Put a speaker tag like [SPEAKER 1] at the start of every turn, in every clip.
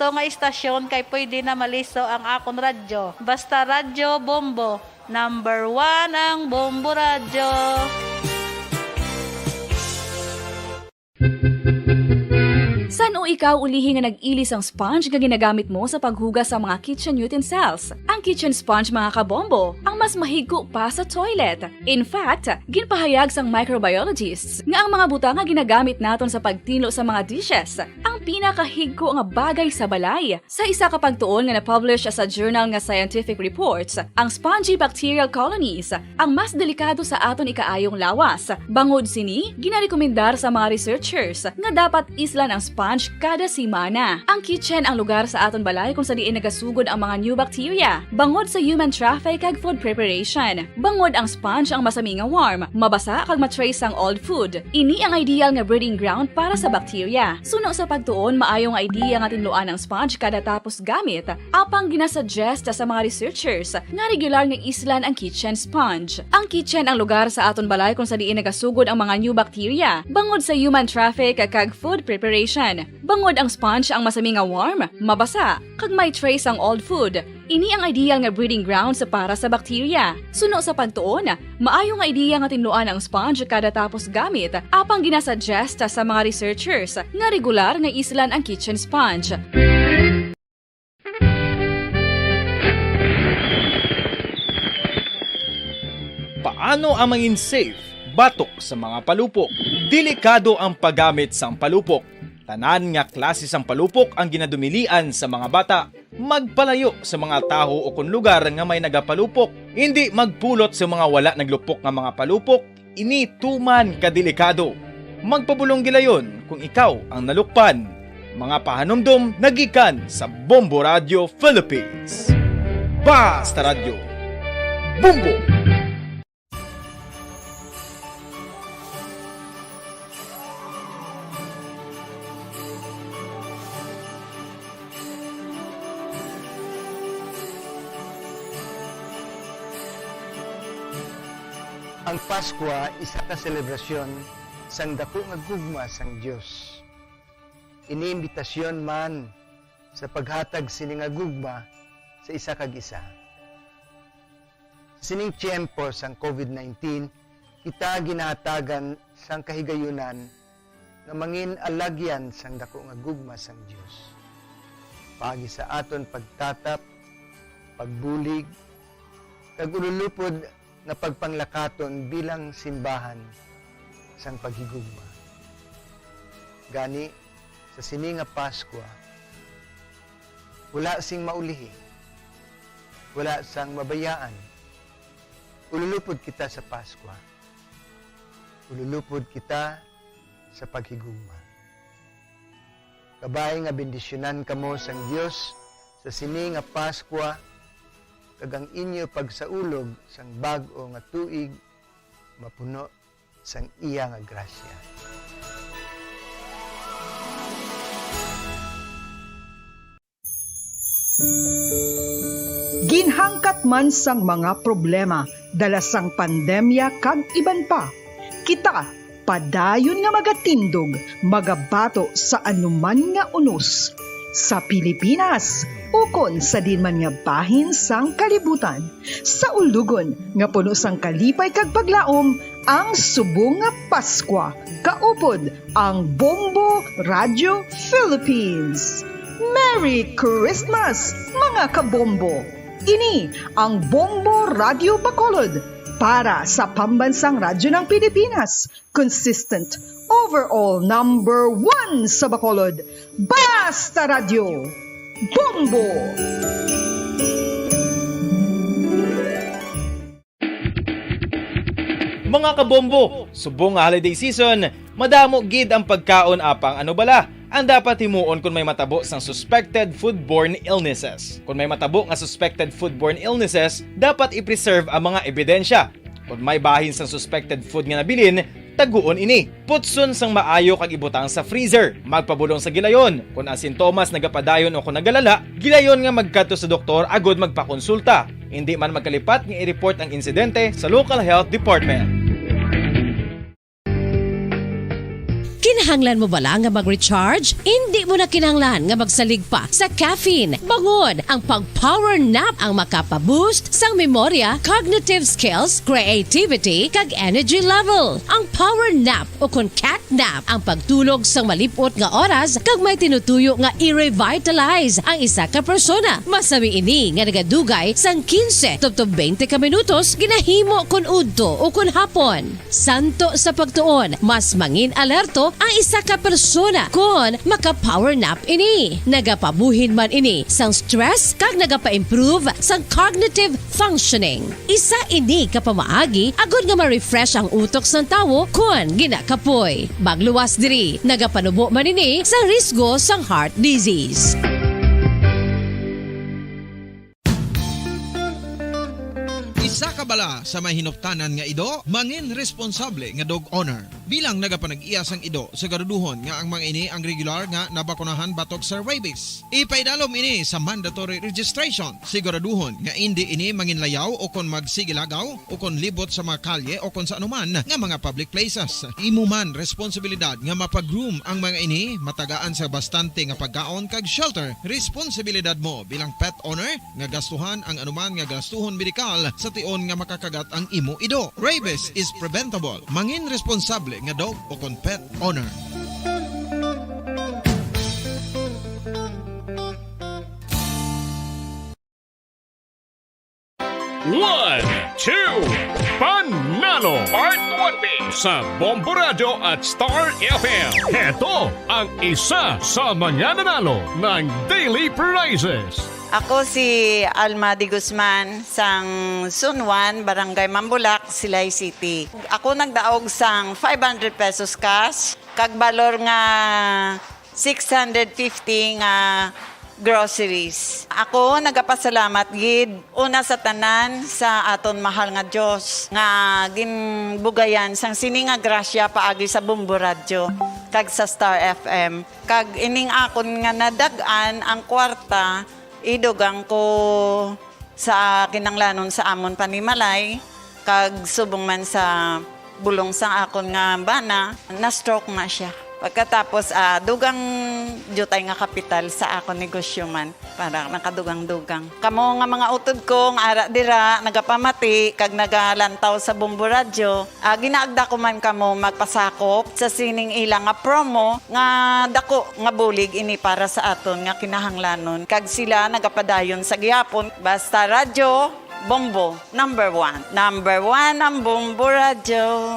[SPEAKER 1] gusto nga istasyon kay pwede na maliso ang akong radyo. Basta radyo Bombo. Number 1 ang Bombo Radyo.
[SPEAKER 2] San o ikaw ulihi nga nag-ilis ang sponge nga ginagamit mo sa paghugas sa mga kitchen utensils? Ang kitchen sponge mga kabombo, ang mas mahigko pa sa toilet. In fact, ginpahayag sang microbiologists nga ang mga butang nga ginagamit naton sa pagtilo sa mga dishes ang pinakahigko nga bagay sa balay. Sa isa ka pagtuon nga na-publish sa journal nga Scientific Reports, ang spongy bacterial colonies ang mas delikado sa aton ikaayong lawas. Bangod sini, ginarekomendar sa mga researchers nga dapat islan ang sponge kada simana. Ang kitchen ang lugar sa aton balay kung sa diin nagasugod ang mga new bacteria. Bangod sa human traffic kag food preparation. Bangod ang sponge ang masami nga warm, mabasa kag matrace ang old food. Ini ang ideal nga breeding ground para sa bacteria. Suno sa pagtuon, maayo nga idea nga tinluan ang sponge kada tapos gamit. Apang ginasuggest sa mga researchers nga regular nga islan ang kitchen sponge. Ang kitchen ang lugar sa aton balay kung sa diin nagasugod ang mga new bacteria. Bangod sa human traffic kag food preparation. Bangod ang sponge ang masami nga warm, mabasa, kag may trace ang old food. Ini ang ideal nga breeding ground sa para sa bacteria. Suno sa pagtuon, maayo nga idea nga tinluan ang sponge kada tapos gamit, apang ginasuggest sa mga researchers nga regular nga islan ang kitchen sponge.
[SPEAKER 3] Paano ang mangin safe batok sa mga palupok? Delikado ang paggamit sang palupok. Tanan nga klase sang palupok ang ginadumilian sa mga bata. Magpalayo sa mga taho o kung lugar nga may nagapalupok. Hindi magpulot sa mga wala naglupok nga mga palupok. Ini tuman kadelikado. Magpabulong gilayon kung ikaw ang nalukpan. Mga pahanumdum nagikan sa Bombo Radio Philippines. Basta Radio Bombo!
[SPEAKER 4] Ang Pasko isa ka selebrasyon sang dako nga gugma sang Dios. Iniimbitasyon man sa paghatag sini nga gugma sa isa kag isa. Sining tiyempo sang COVID-19, kita ginahatagan sang kahigayunan nga mangin alagyan sang dako nga gugma sang Dios. Paagi sa aton pagtatap, pagbulig, kag ululupod na pagpanglakaton bilang simbahan sang paghigugma. Gani, sa sini nga Pasko, wala sing maulihi, wala sang mabayaan. Ululupod kita sa Pasko. Ululupod kita sa paghigugma. Kabay nga bendisyonan kamo sang Dios sa sini nga Pasko, kag ang inyo pagsaulog sang bag-o nga tuig mapuno sang iya nga grasya.
[SPEAKER 5] Ginhangkat man sang mga problema dala sang pandemya kag iban pa. Kita padayon nga magatindog, magabato sa anuman nga unos sa Pilipinas, ukon sa dinman nga bahin sang kalibutan, sa ulugon nga puno sang kalipay kag paglaom, ang subong nga Paskwa, kaupod ang Bombo Radio Philippines. Merry Christmas, mga kabombo! Ini ang Bombo Radio Bacolod para sa pambansang radyo ng Pilipinas. Consistent, overall number 1 sa Bacolod. Basta Radio Bombo!
[SPEAKER 3] Mga kabombo, subong nga holiday season, madamo gid ang pagkaon apang ano bala. Ang dapat himuon kung may matabo sang suspected foodborne illnesses. Kung may matabo nga suspected foodborne illnesses, dapat i-preserve ang mga ebidensya. Kung may bahin sang suspected food nga nabilin, taguon ini. Putson sang maayo kag ibutang sa freezer. Magpabulong sa gilayon. Kung ang sintomas nagapadayon o kung nagalala, gilayon nga magkadto sa doktor agod magpakonsulta. Hindi man magkalipat nga i-report ang insidente sa local health department.
[SPEAKER 6] Kinahanglan mo bala nga mag-recharge? Hindi mo na kinahanglan nga magsalig pa sa caffeine. Bangod, ang pag-power nap ang makapaboost sang memorya, cognitive skills, creativity, kag energy level. Ang power nap o kon cat nap ang pagtulog sang malipot nga oras kag may tinutuyo nga i-revitalize ang isa ka persona. Masami ini nga nagadugay sang 15 to 20 ka minutos ginahimo kon udto o kon hapon. Santo sa pagtuon, mas mangin alerto ang isa ka persona kon maka-power nap ini. Nagapabuhin man ini sang stress kag nagapa-improve sang cognitive functioning. Isa ini kapamaagi agud nga ma-refresh ang utok sang tawo kon ginakapoy. Magluwas diri, nagapanubo man ini sa risgo sang heart disease.
[SPEAKER 7] Isa ka bala sa may hinuptanan nga ido, mangin responsable nga dog owner. Bilang nagapanag-iya sang ido, siguraduhon nga ang mga ini ang regular nga nabakunahan batok sa rabies. Ipaidalom ini sa mandatory registration. Siguraduhon nga hindi ini manginlayaw o kon magsigilagaw o kon libot sa mga kalye o kon sa anuman nga mga public places. Imo man responsibilidad nga mapag-groom ang mga ini, matagaan sa bastante nga pagkaon kag shelter. Responsibilidad mo bilang pet owner nga gastuhan ang anuman nga gastuhon medikal sa tion nga makakagat ang imo ido. Rabies is preventable. Mangin responsable nga dog o kon pet owner.
[SPEAKER 8] One, two, Panalo Part 1B sa Bombo Radio at Star FM. Heto ang isa sa manyananalo ng Daily Prizes.
[SPEAKER 9] Ako si Alma de Guzman sang Sunwan, Barangay Mambulak, Silay City. Ako nagdaog sang 500 pesos cash, kag balor nga 650 nga groceries. Ako nagapasalamat gid una sa tanan sa aton mahal nga Dios nga ginbugayan sang sini nga grasya paagi sa Bombo Radio kag sa Star FM. Kag ining akon nga nadagan ang kwarta idugang ko sa kinanglanon sa amon panimalay kag subong man sa bulong sa akon nga bana na stroke na siya. Pagkatapos dugang jutay nga kapital sa akon negosyo man para nakadugang-dugang. Kamo nga mga utod ko nga ara dira nagapamati kag nagalantaw sa Bombo Radio. Ginaagda ko man kamo magpasakop sa sining ilang nga promo nga dako nga bulig ini para sa aton nga kinahanglanon. Kag sila nagapadayon sa gihapon basta radyo Bombo number 1. Number 1 ang Bombo Radio.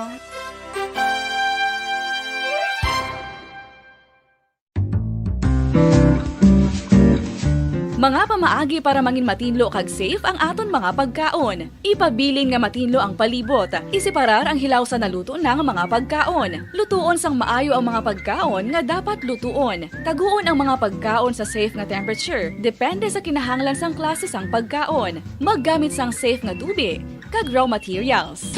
[SPEAKER 2] Mga pamaagi para mangin matinlo kag safe ang aton mga pagkaon. Ipabilin nga matinlo ang palibot. Isiparar ang hilaw sa naluto ng mga pagkaon. Lutuon sang maayo ang mga pagkaon nga dapat lutuon. Taguon ang mga pagkaon sa safe nga temperature. Depende sa kinahanglan sang klase sang pagkaon. Maggamit sang safe nga tubig kag raw materials.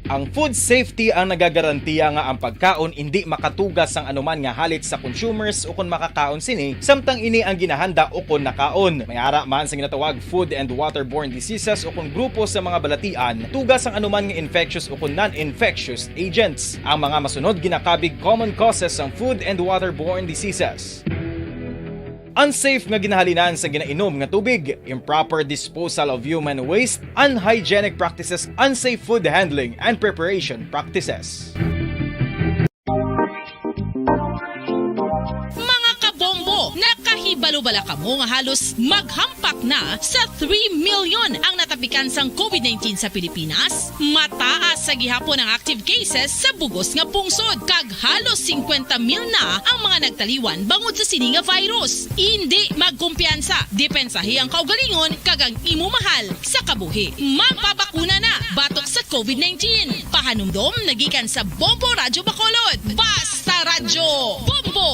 [SPEAKER 3] Ang food safety ang nagagarantiya nga ang pagkaon hindi makatugas sang anuman nga halit sa consumers o kung makakaon sini, samtang ini ang ginahanda o kung nakaon. May ara man sa ginatawag food and waterborne diseases o kung grupo sa mga balatian, tugas ang anuman nga infectious o kung non-infectious agents. Ang mga masunod ginakabig common causes ng food and waterborne diseases. Unsafe nga ginahalinan sa ginainom nga tubig, improper disposal of human waste, unhygienic practices, unsafe food handling, and preparation practices.
[SPEAKER 6] Mga kabombo, nakahibalo bala kamo nga halos maghampak na sa 3 million ang natapikan sang COVID-19 sa Pilipinas? Mataas sa gihapon ang active cases sa bugos nga pungsod, kag halos 50 mil na ang mga nagtaliwan bangod sa sini nga virus. Hindi magkumpiyansa, depensahi ang kaugalingon kag ang imo mahal sa kabuhi. Magpabakuna na batok sa COVID-19. Pahanumdom nagikan sa Bombo Radio Bacolod. Basta Radyo Bombo!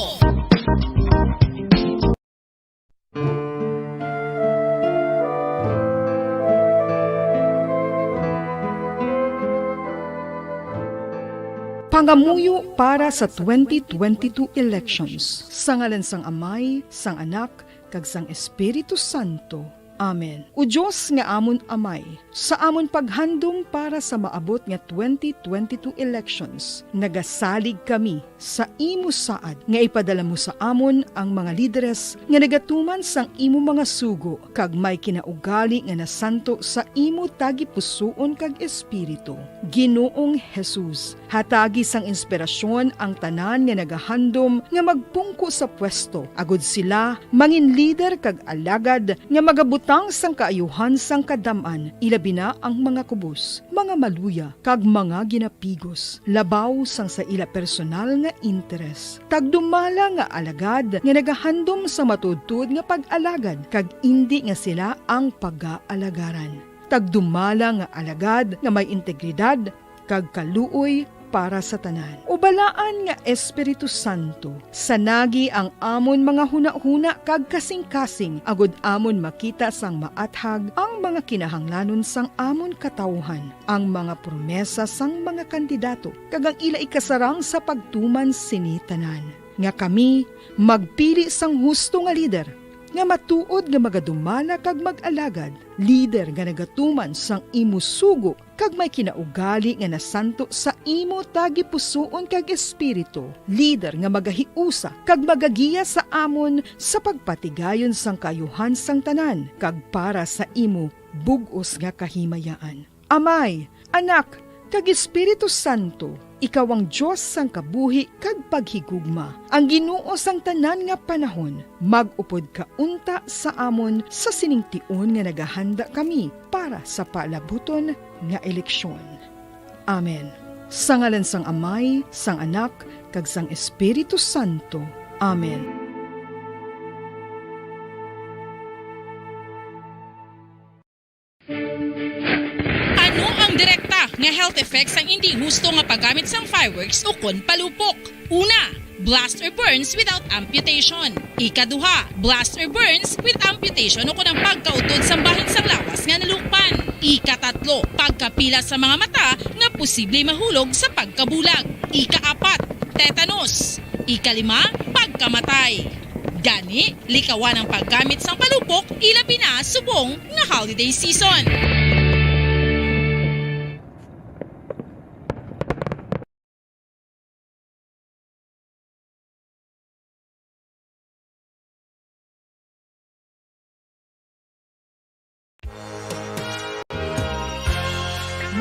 [SPEAKER 5] Pangamuyo para sa 2022 elections. Sa ngalan sang Amay, sang Anak, kag sang Espiritu Santo. Amen. O Diyos nga amon amay, sa amon paghandom para sa maabot nga 2022 elections, nagasalig kami sa imo saad nga ipadala mo sa amon ang mga lideres nga nagatuman sang imo mga sugo kag may kinaugali nga nasanto sa imo tagi pusoon kag espiritu. Ginoong Jesus, hatagi sang inspirasyon ang tanan nga nagahandom nga magpungko sa pwesto, agud sila mangin leader kag alagad nga magabutang sang kaayuhan sang kadaman, ilabi na ang mga kubos, mga maluya, kag mga ginapigos, labaw sang sa ila personal nga interes. Tagdumala nga alagad nga nagahandom sa matudtud nga pag-alagad, kag indi nga sila ang pag-aalagaran. Tagdumala nga alagad nga may integridad, kag kaluoy para sa tanan. Ubalaan nga Espiritu Santo, sanagi ang amon mga huna-huna kag kasing-kasing, agud amon makita sang maathag ang mga kinahanglanon sang amon katawhan, ang mga promesa sang mga kandidato, kag ang ila ikasarang sa pagtuman sini tanan. Nga kami magpili sang husto nga lider, nga matuod nga magadumala kag mag-alagad, lider nga nagatuman sang imo sugo kag may kinaugali nga nasanto sa imo tagi pusoon kag espiritu, lider nga magahiusa kag magagiya sa amon sa pagpatigayon sang kayuhan sang tanan kag para sa imo bug-os nga kahimayaan. Amay, Anak, kag Espiritu Santo, ikaw ang Diyos sang kabuhi kag paghigugma. Ang Ginoo sang tanan nga panahon, mag-upod ka unta sa amon sa siningtion nga nagahanda kami para sa palabuton nga eleksyon. Amen. Sa ngalan sang Amay, sang Anak, kag sang Espiritu Santo. Amen.
[SPEAKER 10] Ano ang direkta nga health effects ang hindi husto nga paggamit sang fireworks o kon palupok? Una, blast or burns without amputation. Ikaduha, blast or burns with amputation o kon ang pagkautod sang bahin sang lawas nga nalukpan. Ikatatlo, pagkapila sa mga mata nga posible mahulog sa pagkabulag. Ikaapat, tetanus. Ikalima, pagkamatay. Gani, likawan ang paggamit sang palupok ilabi na subong nga holiday season.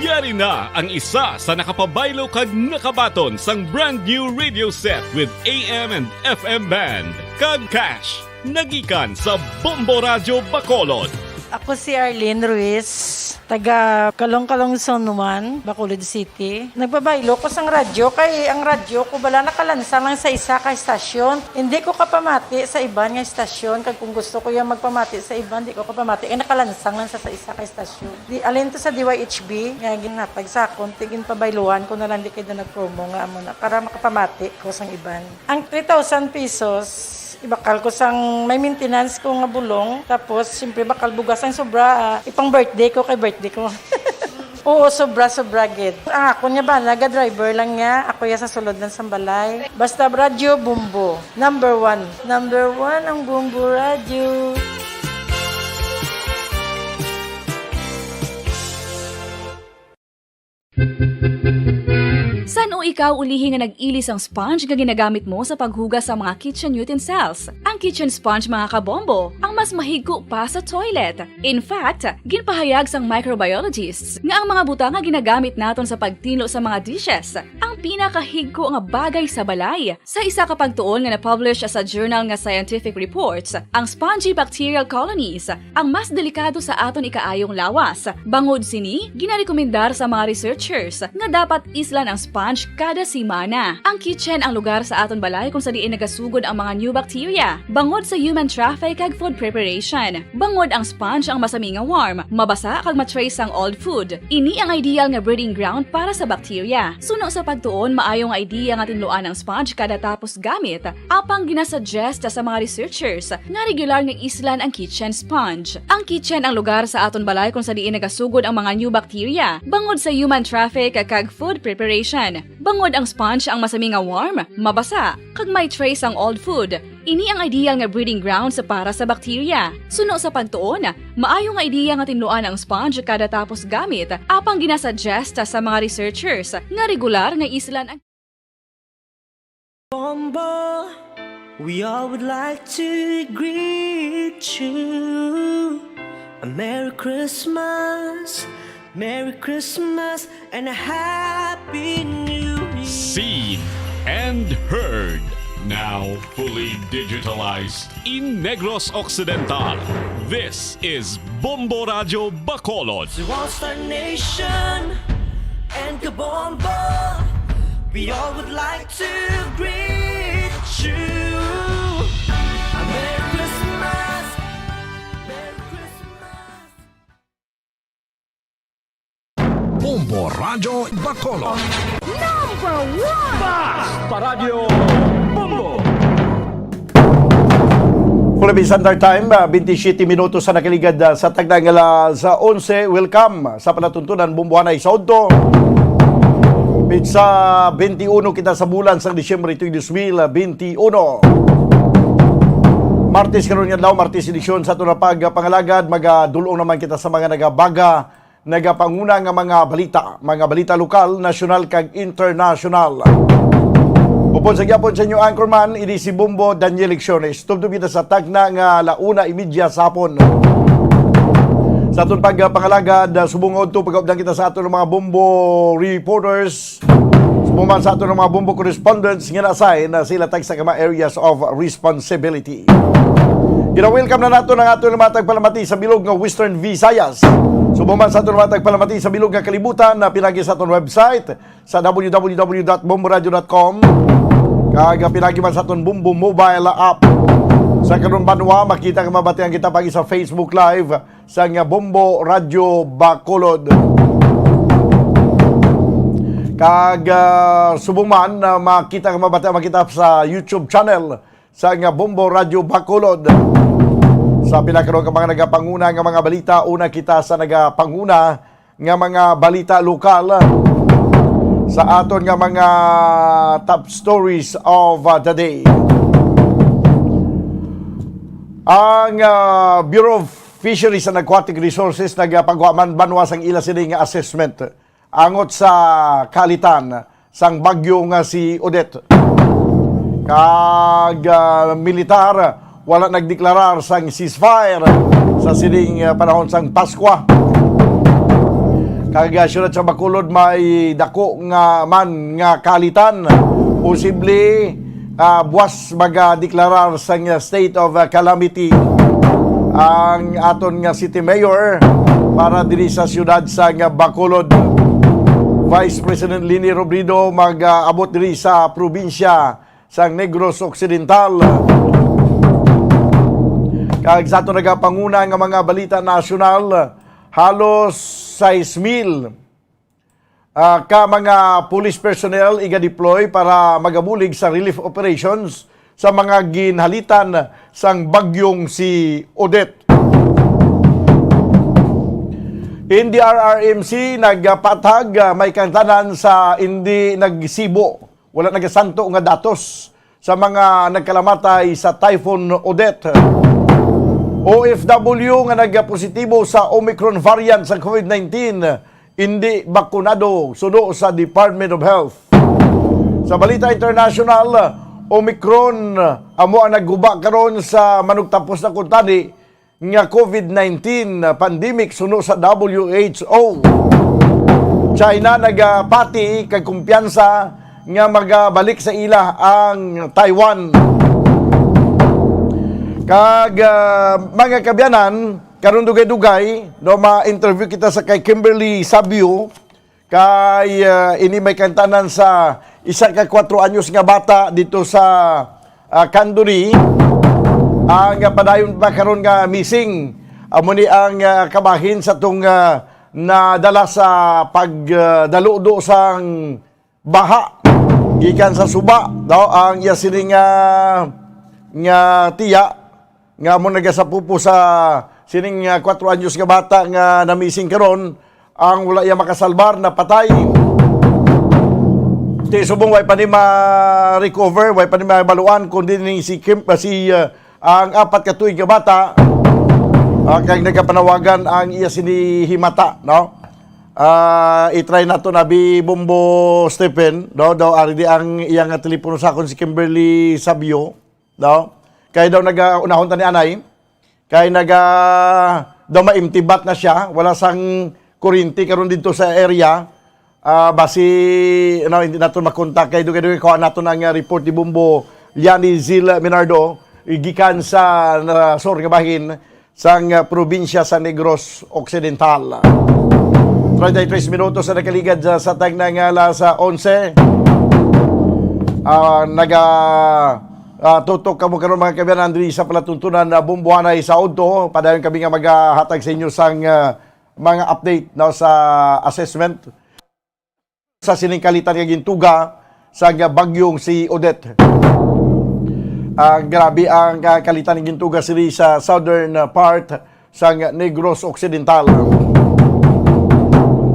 [SPEAKER 8] Yari na ang isa sa nakapabaylo kag nakabaton sang brand new radio set with AM and FM band. Kag cash, nagikan sa Bombo Radio Bacolod.
[SPEAKER 1] Ako si Arlene Ruiz, taga Kalong-Kalong Sonuman, Bacolod City. Nagbabaylo ko sang radyo, kay ang radyo ko bala nakalansa lang sa isa ka estasyon. Hindi ko kapamati sa iban nga estasyon, kag kung gusto ko yung magpamati sa iban, hindi ko kapamati. Nakalansang lang sa isa ka estasyon. Alin to sa DYHB, nga ginatag sa akon, tigin pabayluan ko na lang di kayo na nag-promo nga amo na, para makapamati ko sang iban. Ang 3,000 pesos, ibakal ko sang may maintenance ko nga bulong, tapos siyempre bakal bugas ang sobra, ipang birthday ko kay birthday ko. Oo, sobra gid. Ako niya ba, naga-driver lang niya, ako ya sa sulod ng sambalay. Basta radyo, Bombo. Number 1 ang Bombo Radio.
[SPEAKER 2] San o ikaw ulihi nga nag-ilis ang sponge nga ginagamit mo sa paghugas sa mga kitchen utensils? Ang kitchen sponge mga kabombo, ang mas mahigko pa sa toilet. In fact, ginpahayag sang microbiologists nga ang mga butang nga ginagamit naton sa pagtino sa mga dishes ang pinakahigko nga bagay sa balay. Sa isa ka pagtuon nga na-publish sa journal nga Scientific Reports, ang spongy bacterial colonies ang mas delikado sa aton ikaayong lawas. Bangod sini, ginarekomendar sa mga researchers nga dapat islan ang sponge kada semana. Ang kitchen ang lugar sa aton balay kung sa diin nagasugod ang mga new bacteria. Bangod sa human traffic kag food preparation. Bangod ang sponge ang masami nga warm, mabasa kag matrace ang old food. Ini ang ideal nga breeding ground para sa bacteria. Suno sa pagtuon, maayong idea nga tinluan ang sponge kada tapos gamit. Apang ginasuggest sa mga researchers nga regular nga islan ang kitchen sponge. Ang kitchen ang lugar sa aton balay kung sa diin nagasugod ang mga new bacteria. Bangod sa human traffic kag food preparation. Bangod ang sponge ang masami nga warm, mabasa, kag may trace ang old food. Ini ang ideal nga breeding ground sa para sa bakterya. Suno sa pagtuon, maayo nga ideya nga tinluan ang sponge kada tapos gamit, apang ginasuggest sa mga researchers nga regular nga islan ang
[SPEAKER 11] Bombo, we all would like to greet you. A Merry Christmas, and a Happy New Year.
[SPEAKER 8] Seen and heard. Now fully digitalized in Negros Occidental. This is Bombo Radio Bacolod.
[SPEAKER 11] To All-Star Nation and Kabombo, we all would like to greet you. A Merry Christmas, Merry Christmas.
[SPEAKER 7] Bombo Radio Bacolod.
[SPEAKER 12] Philippine Standard Time, 27 minutos sa nakaligad sa tagdang sa 11. Welcome sa palatuntunan Bombohanay sa Udto. Sa 21 kita sa bulan sa Disyembre 2021. Martes karon nga daw, Martes edisyon sa ito na pagpangalagad. Magadulong naman kita sa mga nagabaga, nagapanguna nga mga balita lokal, nasyonal kag international. Upon sa gyapon sa inyo Anchorman, ini si Bombo Daniel Lecciones. Tubtub kita sa tagna nga 1:30 sa hapon. Sa atong pagpangalagad, subungod to pag-updan kita sa aton mga Bombo reporters. Subuman sa aton mga Bombo correspondents nga na-assign na sila tag sa mga areas of responsibility. Gina-welcome na nato ng aton mga tagpalamati sa bilog nga Western Visayas. Subuman sa aton mga tagpalamati sa bilog nga kalibutan na pinagi sa aton website sa www.bomboradio.com. Kaga pinagi man sa aton Bombo mobile app. Sa karon banwa makita ka mabatian kita pagi sa Facebook Live sa nga Bombo Radio Bacolod. Kag subuman makita ka mabatian makita sa YouTube channel sa nga Bombo Radio Bacolod. Sa pinakaroon ka mga nagapanguna nga mga balita, una kita sa nagapanguna nga mga balita lokal sa aton nga mga top stories of the day. Ang Bureau of Fisheries and Aquatic Resources nagpagawaman banwa sang ila sini nga assessment angot sa kalitan sang bagyo nga si Odette. Kag militar wala nagdeklarar sang ceasefire sa sining panahon sang Paskwa. Kag syudad sa Bacolod may dako nga man nga kalitan, posible buwas magadeklarar sang state of calamity ang aton nga city mayor para diri sa syudad sa Bacolod. Vice President Lini Robredo mag-abot diri sa probinsya sa Negros Occidental. Kag sa aton nagapanguna nga mga balita nasyonal, halos 6,000 ka mga police personnel iga-deploy para magabulig sa relief operations sa mga ginhalitan sang bagyong si Odette. NDRRMC nagpatag may kantanan sa hindi nagsibo, wala nagasanto nga datos sa mga nagkalamatay sa Typhoon Odette. OFW nga nagpositibo sa Omicron variant sa COVID-19, hindi bakunado suno sa Department of Health. Sa balita international, Omicron amo ang nagguba karon sa manugtapos na kuntani nga COVID-19 pandemic suno sa WHO. China nagapati kag kumpiyansa nga magabalik sa ila ang Taiwan. Kag mga kabyanan, karon dugay-dugay no ma-interview kita sa kay Kimberly Sabio kay ini may kantanan sa isa ka 4 anyos nga bata dito sa Kanduri. Ang padayon pa karon nga missing amo ni ang kabahin sa tong nadala sa pagdaludo sang baha gikan sa suba daw ang iya sining nga tiya nga mo nagasapupo sa sining 4 anyos nga bata nga namising karon ang wala iya makasalbar na patay. Ti subong way pa ni ma-recover, way pa ni mabaluan kundi ni ang apat ka tuig nga bata kay nagapanawagan ang iya sinihimata, no? I-try na to na Bombo Stephen, no? Daw ari di ang iyang telepono sa akon si Kimberly Sabio, no? Kay daw naga-unahon ta ni anay, kay daw maimtibat na siya, wala sang kuryente karon dito sa area. Basi hindi nato makontak kay dugi ko nato ang report ni Bombo Liani Zil Minardo gikan sa Sur nga bahin sang probinsya sa Negros Occidental. 33 minutos na nakaligad sa tag ng alas 11. Tutok kamo karon mga kabayan Andri sa palatuntunan na Bombohanay sa Udto. Padayon kami nga maghatag sa inyo sang mga update no, sa assessment sa siningkalitan nga gintuga sa bagyong si Odette. Grabe ang kalitan ng gintuga sili sa southern part sa Negros Occidental.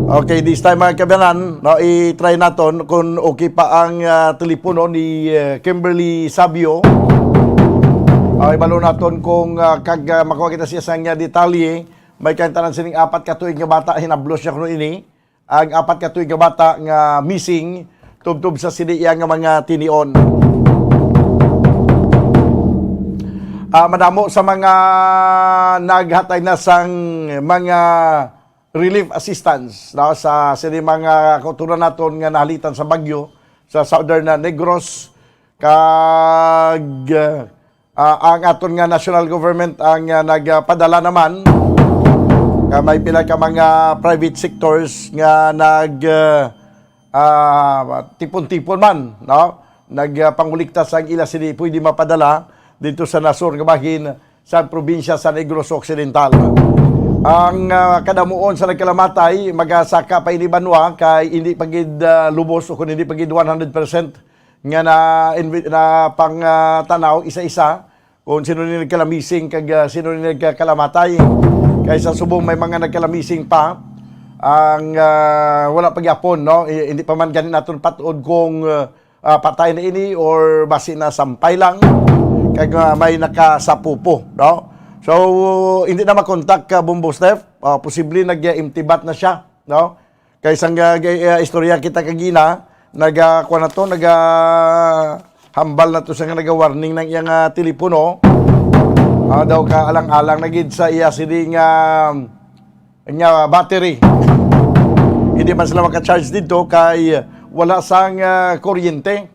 [SPEAKER 12] Okay, this time mga kabayanan, no, i-try natin kung okay pa ang telepono ni Kimberly Sabio. Ibalo natin kung makuha kita siya sa detalye. May kantanan sining apat ka tuig nga bata, hinablos siya kuno ini. Ang apat ka tuig nga bata nga missing, tubtub sa siniya nga mga tinion. Madamo sa mga naghatay na sang mga relief assistance no, sa sini mga kauturan naton nga nahalitan sa bagyo sa southern Negros kag ang aton nga national government ang nagpadala naman may pila ka mga private sectors nga tipon-tipon man no nagpanguliktas ang ila sini pwede mapadala dito sa nasur nga bahin sa probinsya sa Negros Occidental. Ang kadamuon sa nagkalamatay, magasaka pa ini banwa kay hindi pagid lubos o kung hindi pagid 100% nga na pang tanaw isa-isa kung sino ni nagkalamising kag sino ni nagkalamatay. Kaysa subong may mga nagkalamising pa ang wala pagyapon no hindi pa man ganin naton patuod kung patay na ini or basi na sampay lang kag may nakasapupo no. So, hindi na makontak ka, Bombo Steph. Posible nag-imtibat na siya. No? Kaysa istorya kita kagina, nag-hambal na to sa nag-warning ng iyang telepono. Daw ka alang-alang nagid sa iya sini nga battery. Hindi man sila maka-charge dito kay wala sang kuryente.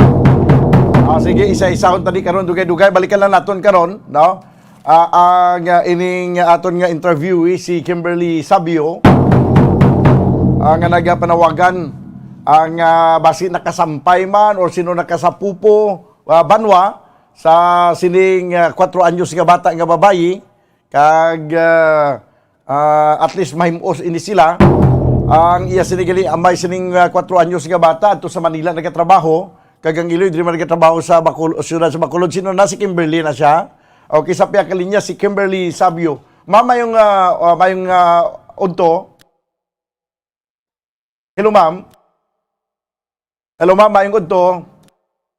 [SPEAKER 12] Sige, isa-isa kung tadi karon dugay-dugay. Balikan lang naton karon, no? Ang ining aton nga interviewee si Kimberly Sabio nga nagapanawagan ang basi nakasampay man or sino nakasapupo banwa sa sining 4 anyos nga bata nga babayi kag at least mahimos ini sila ang iya sinigali amay sining 4 anyos nga bata adto sa Manila nagatrabaho kag ang iloy diri man nagatrabaho sa Bacolod syudad sa Bacolod. Sino na si Kimberly na siya? Okay, sa piya kalinya si Kimberly Sabio. Mama yung Udto. Hello, ma'am. Hello, ma'am, yung Udto.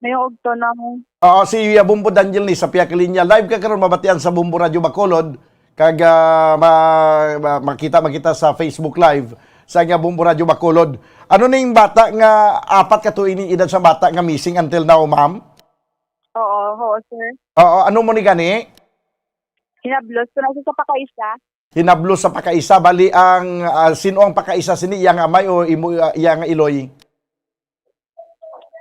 [SPEAKER 13] May Udto na mo.
[SPEAKER 12] Si Bombo Daniel ni sa piya kalinya. Live ka karon mabatian sa Bombo Radio Bacolod. Kag makita sa Facebook Live sa nga Bombo Radio Bacolod. Ano na yung bata nga apat ka tuig ni edad sa bata nga missing until now, ma'am?
[SPEAKER 13] Oo, sir.
[SPEAKER 12] Ano mo ni gani?
[SPEAKER 13] Hinablos ko na siya sa pakaisa.
[SPEAKER 12] Hinablos sa pakaisa. Bali ang sino ang pakaisa sini iyang amay o iyang iloy?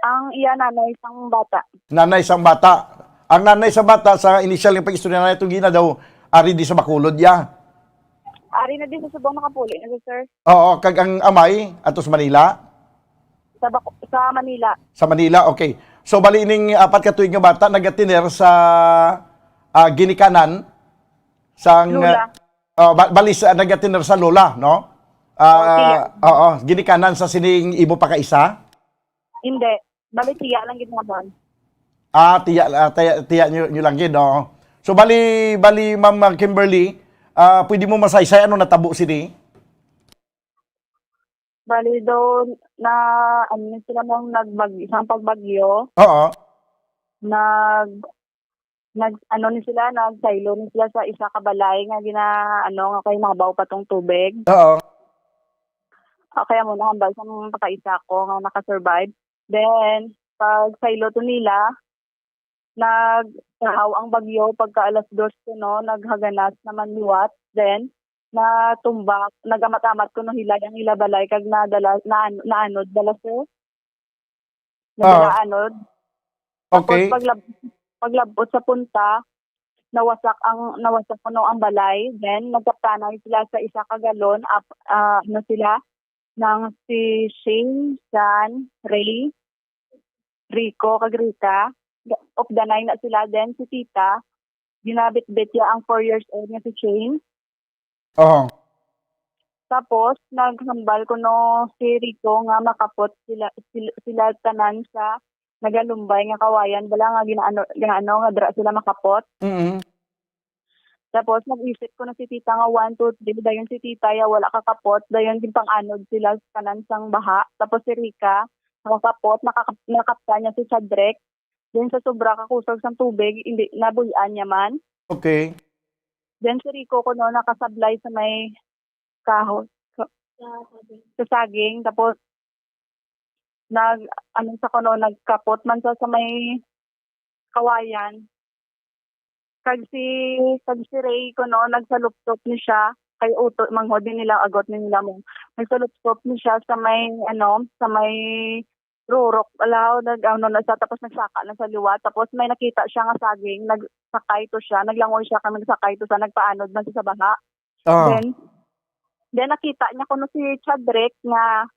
[SPEAKER 13] Ang iya nanay sang bata.
[SPEAKER 12] Nanay sang bata. Ang nanay sa bata sa initial ng pag-istorya na itong gina daw ari di sa Bacolod ya.
[SPEAKER 13] Ari na din sa subong nakapuli na sir.
[SPEAKER 12] Oo, kag ang amay atos Manila.
[SPEAKER 13] Sa Manila.
[SPEAKER 12] Sa Manila, okay. So bali ning apat ka tuig nga bata nagatiner sa ginikanan sang
[SPEAKER 13] Lola.
[SPEAKER 12] Bali sa nagatiner sa lola, no? Ginikanan sa sining imo pakaisa?
[SPEAKER 13] Hindi. Bali tiya lang gid nga bon.
[SPEAKER 12] Tiya nyo lang gid, no? So bali Ma'am Kimberly, pwede mo masaysay ano natabo sini?
[SPEAKER 13] Bali doon na ano sila mong isang pagbagyo,
[SPEAKER 12] Oo.
[SPEAKER 13] nag ano ni sila, nag-silo ni sila sa isa ka balay nga ano nga kay mabaw patong tubig.
[SPEAKER 12] Oo.
[SPEAKER 13] Kaya mo hambal sa mga pakaisa ko nga nakasurvive. Then pag silo to nila, nagtahaw ang bagyo pagka alas 2 no, naghaganas naman liwat. Then natumbak, nagamat-amat ko no hilay ang ilabalay kag nadala na anod dala sir. Nadala anod.
[SPEAKER 12] Okay.
[SPEAKER 13] Tapos paglabot sa punta, nawasak ko no ang balay. Then nagkaptanay sila sa isa ka galon ano sila ng si Shane, San, Ray, Rico, kag Rita. Of the 9 na sila. Then si Tita, ginabit-bit niya ang 4 years old niya si Shane.
[SPEAKER 12] Oo.
[SPEAKER 13] Tapos, naghambal ko no si Rico nga makapot sila tanan sa nagalumbay nga kawayan. Wala nga ginaano nga dra sila makapot.
[SPEAKER 12] Mm-hmm.
[SPEAKER 13] Tapos, nag-isip ko na si Tita nga 1, 2, 3. Dayon si Tita ya wala kakapot. Dayon din pang-anod sila sa tanan sang baha. Tapos si Rika, nakakapot, nakapta niya si Chadrek. Then sa sobra kakusog sang tubig, hindi nabuyan niya man.
[SPEAKER 12] Okay.
[SPEAKER 13] Then si Rico ko no nakasablay sa may kahoy sa saging. Tapos nagkapot man sa may kawayan. Kag si Ray ko no nagsaluptop ni siya kay Udto manghod din nila agot ni nila mo. Nagsaluptop ni siya sa may rurok tapos nagsaka na sa liwa. Tapos may nakita siya nga saging, nagsakay to siya, naglangoy siya kang nagsakay to sa nagpaanod man sa baha. Then nakita niya kuno si Chadrek nga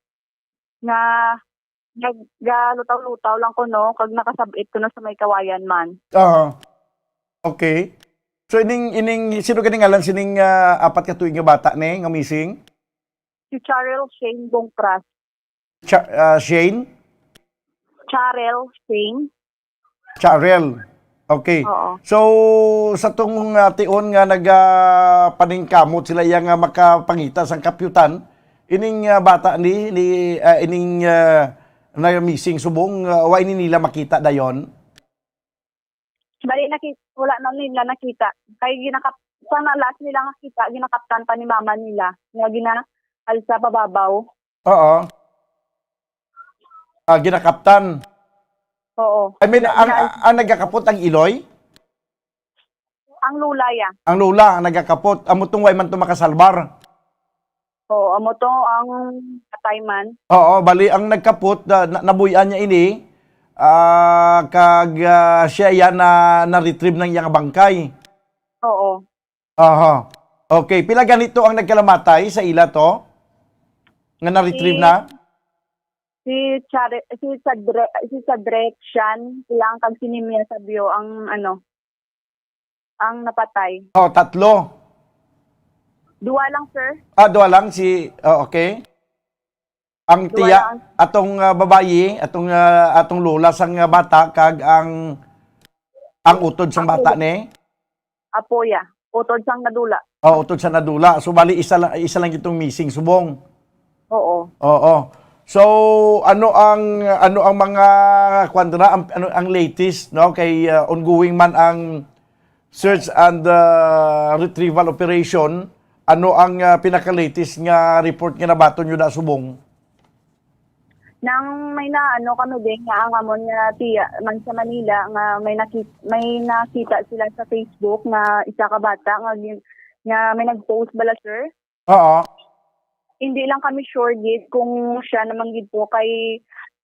[SPEAKER 13] naggalutaw-lutaw lang kuno kag nakasabit kuno sa may kawayan man.
[SPEAKER 12] Okay. So ining sino kani ngalan sining apat ka tuig nga bata ni nga missing?
[SPEAKER 13] Si Charel Shane Bongpras.
[SPEAKER 12] Shane? Charel. Okay.
[SPEAKER 13] Oo.
[SPEAKER 12] So sa tong tion nga nagapaningkamot sila yang makapangita sang kapyutan ining bata ining na missing subong why ni nila makita dayon?
[SPEAKER 13] Bali wala na nila nakita. Kay sana last nila nakita ginakaptan pa ni mama nila. Nga alsa pababaw.
[SPEAKER 12] Oo. Ginakaptan.
[SPEAKER 13] Oo.
[SPEAKER 12] I mean, ang nagkakapot ang iloy?
[SPEAKER 13] Ang lula ya.
[SPEAKER 12] Ang lula ang nagkakapot. Amo tong way man to makasalbar.
[SPEAKER 13] Oo, amo to ang patay man.
[SPEAKER 12] Oo, bali ang nagkapot nabuyan niya ini kag siya yan na-retrieve ng iyang bangkay.
[SPEAKER 13] Oo.
[SPEAKER 12] Aha. Okay, pila ganito ang nagkalamatay sa ila to? Nga na-retrieve na?
[SPEAKER 13] Si Chadrek Shan, ilang kag sinimya sa bio ang ang napatay.
[SPEAKER 12] Oh, 3.
[SPEAKER 13] 2 lang, sir.
[SPEAKER 12] Dua lang okay. Ang tiya atong babayi, atong lola sang bata kag ang utod sang bata ni.
[SPEAKER 13] Apoya, utod sang nadula.
[SPEAKER 12] Oh, utod sa nadula. So bali isa lang itong missing subong.
[SPEAKER 13] Oo.
[SPEAKER 12] Oo. So ano ang mga kwandra ang latest no kay ongoing man ang search and retrieval operation. Ano ang pinaka-latest nga report nga nabaton nyo na subong?
[SPEAKER 13] Nang may kami din nga ang amon nga tiya man sa Manila nga may nakita sila sa Facebook nga isa ka bata nga may nag-post bala, sir.
[SPEAKER 12] Oo.
[SPEAKER 13] Hindi lang kami sure gid kung siya naman gid po kay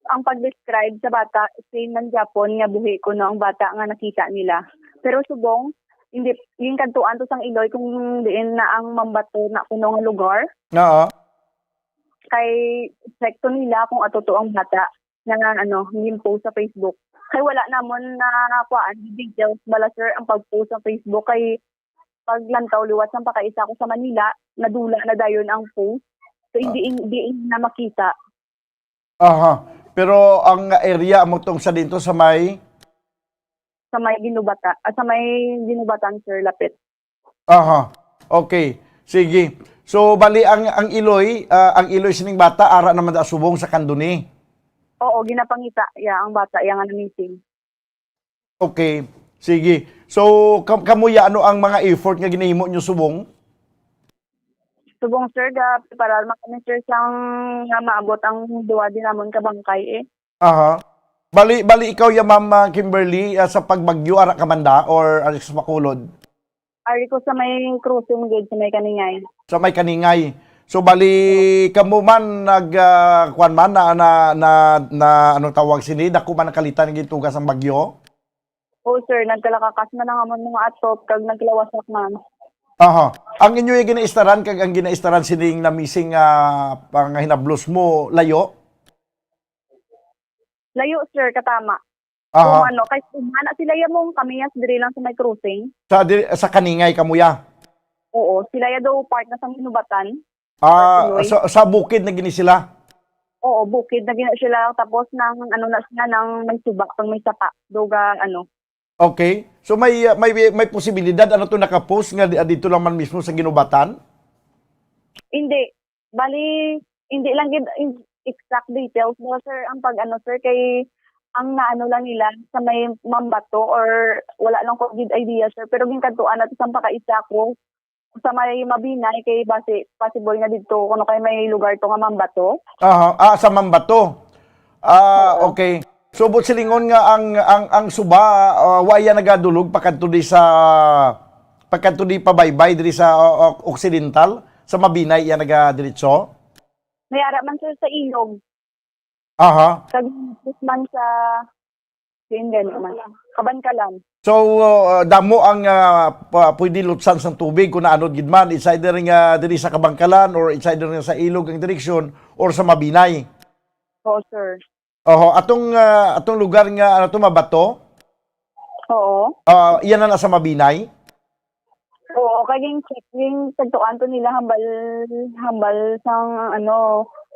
[SPEAKER 13] ang pag-describe sa bata same man Japon nga buhi ko no ang bata nga nakita nila. Pero subong hindi yung kantuan to sang Iloy kung diin na ang mambato na kuno nga lugar.
[SPEAKER 12] Oo.
[SPEAKER 13] Kay check to nila kung ato to ang bata nga hindi post sa Facebook. Kay wala namon na kuan details bala, sir, ang pag-post sa Facebook kay paglantaw liwat sang pakaisa ko sa Manila nadula na dayon ang post. So, hindi na makita.
[SPEAKER 12] Aha. Pero ang area mo tong sa dito sa may
[SPEAKER 13] Ginubatan, sir, lapit.
[SPEAKER 12] Aha. Okay. Sige. So bali ang Iloy sining bata ara naman da subong sa kanduni.
[SPEAKER 13] Oo, ginapangita ang bata yang missing.
[SPEAKER 12] Okay, sige. So kamuya ano ang mga effort nga ginahimo nyo subong?
[SPEAKER 13] Subong sir, para kami sir siyang nga maabot ang duwa din namon ka bangkay
[SPEAKER 12] Aha. Bali ikaw ya Ma'am Kimberly sa pagbagyo ara kamanda or ari sa Bacolod?
[SPEAKER 13] Ari ko sa may cruising gid sa may kaningay.
[SPEAKER 12] Sa may kaningay. So bali kamo man kuan man na anong tawag sini dako man nakalitan ng tugas ang bagyo?
[SPEAKER 13] Oo sir, nagkalakakas man ang amon mga atop kag naglawasak man.
[SPEAKER 12] Aha. Ang inyo yung ginaistaran kag ang ginaistaran sining na missing panghinablos mo layo?
[SPEAKER 13] Layo sir, katama.
[SPEAKER 12] Aha.
[SPEAKER 13] Kung kay umana sila yamong kamiyas diri lang sa may cruising.
[SPEAKER 12] Sa kaningay kamuya?
[SPEAKER 13] Oo, sila daw part na sa Minubatan.
[SPEAKER 12] Sa bukid na gini sila?
[SPEAKER 13] Oo, bukid na gina sila tapos nang na sila nang may subak pang may sapa. Duga
[SPEAKER 12] Okay. So may posibilidad ano to nakapost nga dito lang man mismo sa Ginubatan?
[SPEAKER 13] Hindi. Bali, hindi lang exact details mo sir ang sir kay ang naano lang nila sa may Mambato or wala lang ko good idea sir pero ginkantuan nato sa pakaisa ko sa may Mabinay kay base possible nga dito kuno kay may lugar to nga Mambato.
[SPEAKER 12] Sa Mambato. Okay. So but silingon nga ang suba waya nagadulog pakadto di pabaybay diri sa occidental sa Mabinay ya nagadiretso.
[SPEAKER 13] Mayara man sir sa ilog.
[SPEAKER 12] Aha.
[SPEAKER 13] Kagpus man sa Singan man. Kabankalan.
[SPEAKER 12] So damo ang pwede lutsan sa tubig kung naanod gid man it's either nga diri sa Kabangkalan or it's either nga sa ilog ang direksyon or sa Mabinay.
[SPEAKER 13] Oo sir.
[SPEAKER 12] Atong lugar nga ano to Mabato?
[SPEAKER 13] Oo.
[SPEAKER 12] Iyan na sa Mabinay?
[SPEAKER 13] Oo, kaging checking tagtuan to nila hambal sang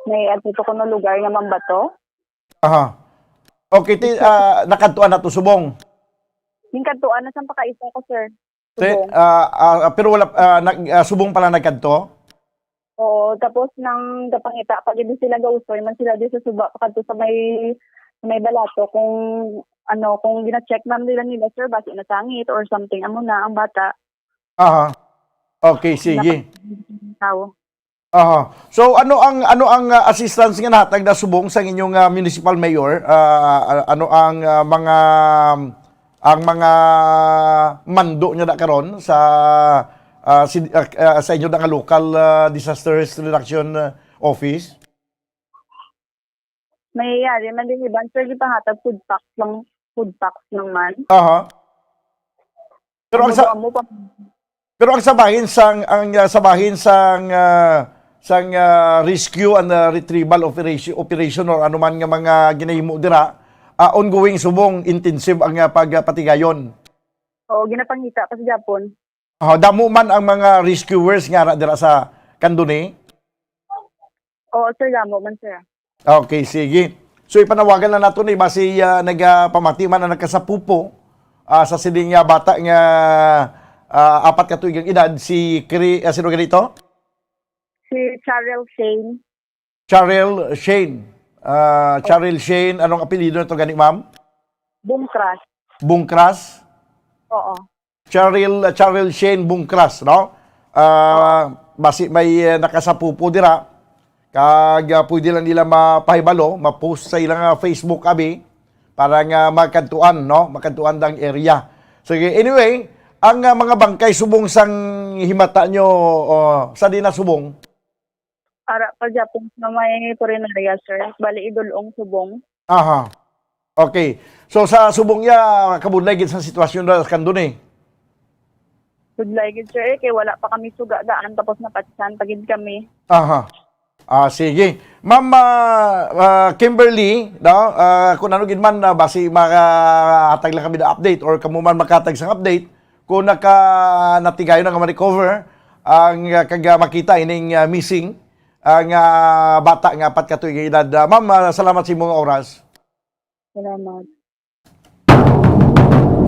[SPEAKER 13] may adto ko na lugar nga Mambato.
[SPEAKER 12] Aha. Okay, nakadtuan na to subong.
[SPEAKER 13] Yung kadtuan na sang pakaisa ko sir.
[SPEAKER 12] Subong. Pero wala subong pala nagkadto?
[SPEAKER 13] Oo, tapos nang gapangita pag di sila gausoy man sila di sa suba kadto sa may balato kung gina-check man nila sir basi na sangit or something amo na ang bata.
[SPEAKER 12] Aha. Okay, sige.
[SPEAKER 13] Tao.
[SPEAKER 12] Aha. So ano ang assistance nga nahatag na subong sa inyong municipal mayor? Ano ang mga mando niya na karon sa inyo nga local disaster reduction office?
[SPEAKER 13] May yari man din ibang sir di pahatag food packs lang man.
[SPEAKER 12] Aha. Pero ang sabahin sang rescue and retrieval operation or anuman nga mga ginahimo dira ongoing subong intensive ang pagpatigayon.
[SPEAKER 13] Oo, ginapangita pa sa Japon.
[SPEAKER 12] Damo man ang mga rescuers nga dira sa Kanduni?
[SPEAKER 13] Oo, sir, damo man sir.
[SPEAKER 12] Okay, sige. So ipanawagan na nato ni basi nagapamati man na nagkasapupo sa sining bata nga 4 ka tuig ang edad sino ganito?
[SPEAKER 13] Si Charel Shane.
[SPEAKER 12] Charel Shane, anong apelyido nito gani ma'am?
[SPEAKER 13] Bungkras.
[SPEAKER 12] Bungkras?
[SPEAKER 13] Oo.
[SPEAKER 12] Charel Shane Bungkras, no? Basi may nakasapupo dira. Kag pwede lang nila mapahibalo, ma-post sa ilang Facebook abi para nga magkantuan, no? Magkantuan dang area. So anyway, ang mga bangkay subong sang himata nyo sa di na subong?
[SPEAKER 13] Ara pa Japon na may purinarya sir. Bali idulong subong.
[SPEAKER 12] Aha. Okay. So sa subong ya kabudlay gid sa sitwasyon sa Kanduni.
[SPEAKER 13] Budlay gid sir kay wala pa kami suga daan tapos napatsan pagid kami.
[SPEAKER 12] Aha. Sige. Ma'am Kimberly, no? Kung ano gid man basi makahatag lang kami na update or kamo man makatag sang update kung natigayon na ma-recover ang makita ining missing ang bata nga 4 ka tuig edad. Ma'am, salamat sa imong oras.
[SPEAKER 13] Salamat.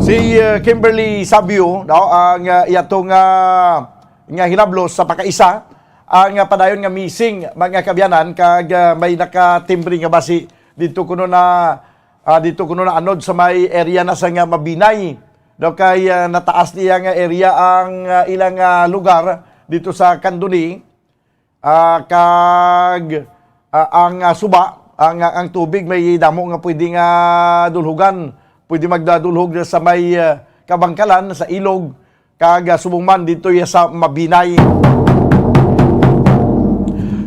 [SPEAKER 12] Si Kimberly Sabio, no, ang iyatong nga hinablos sa pakaisa ang padayon nga missing mga kabyanan kag may nakatimbre nga basi dito kuno na anod sa may area na sa nga Mabinay. Daw kay nataas niya nga area ang ilang lugar dito sa Kanduni kag ang suba ang tubig may damo nga pwede nga dulhugan. Pwede magdadulhog sa may Kabangkalan sa ilog kag subong man dito sa Mabinay.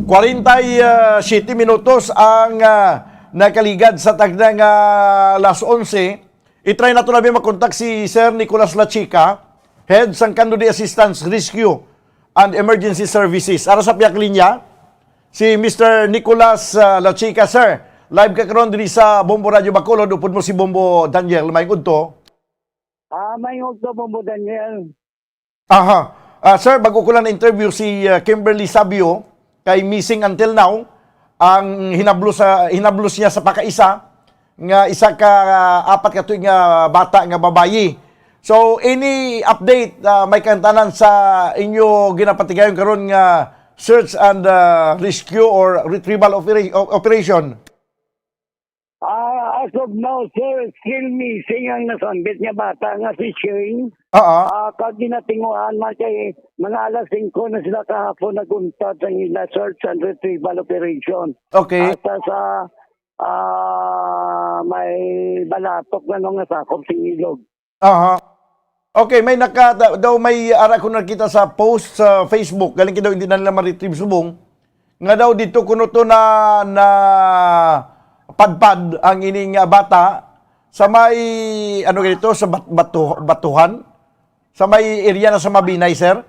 [SPEAKER 12] 47 minutos ang nakaligad sa tagdang alas 11. I-try na ito namin makontak si Sir Nicolas Lachica, Head sang Candudi Assistance Rescue and Emergency Services. Ara sa piyak linya, si Mr. Nicolas Lachica. Sir, live ka karon diri sa Bombo Radio Bacolod. Upod mo si Bombo Daniel. May Udto.
[SPEAKER 14] May Udto, Bombo Daniel.
[SPEAKER 12] Aha. Sir, bago ko lang interview si Kimberly Sabio, kay missing until now, ang hinablos niya sa pakaisa, nga isa ka apat ka tuig nga bata nga babayi. So, any update may kantanan sa inyo ginapatigayon karon nga search and rescue or retrieval operation?
[SPEAKER 14] As of now, sir, still missing ang nasambit niya bata nga si Shane. Kag ginatinguan man kay mga alas 5 na sila kahapon naguntad sa ila search and retrieval operation.
[SPEAKER 12] Okay.
[SPEAKER 14] At sa may balatok na nung nasakop sa ilog.
[SPEAKER 12] Okay, may may ara ko nakita sa post sa Facebook, galing daw hindi na nila ma-retrieve subong. Nga daw dito kuno to na padpad ang ining bata sa may ano ganito sa batuhan sa may area na sa Mabinay, sir.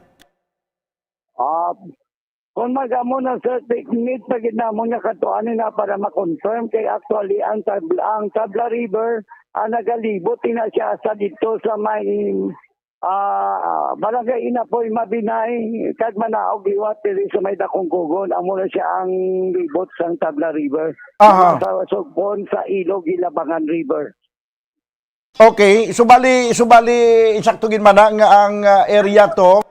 [SPEAKER 14] Kung magamo na sa technique pagid namo niya katuanin na para ma-confirm kay actually ang Tabla River nagalibot na siya sa dito sa may barangay Inapoy Mabinay kag manaog liwat diri sa may dakong kugon amo na siya ang libot sa Tabla River. Sa sugbon sa Ilog Ilabangan River.
[SPEAKER 12] Okay, subali insakto gid man nga ang area to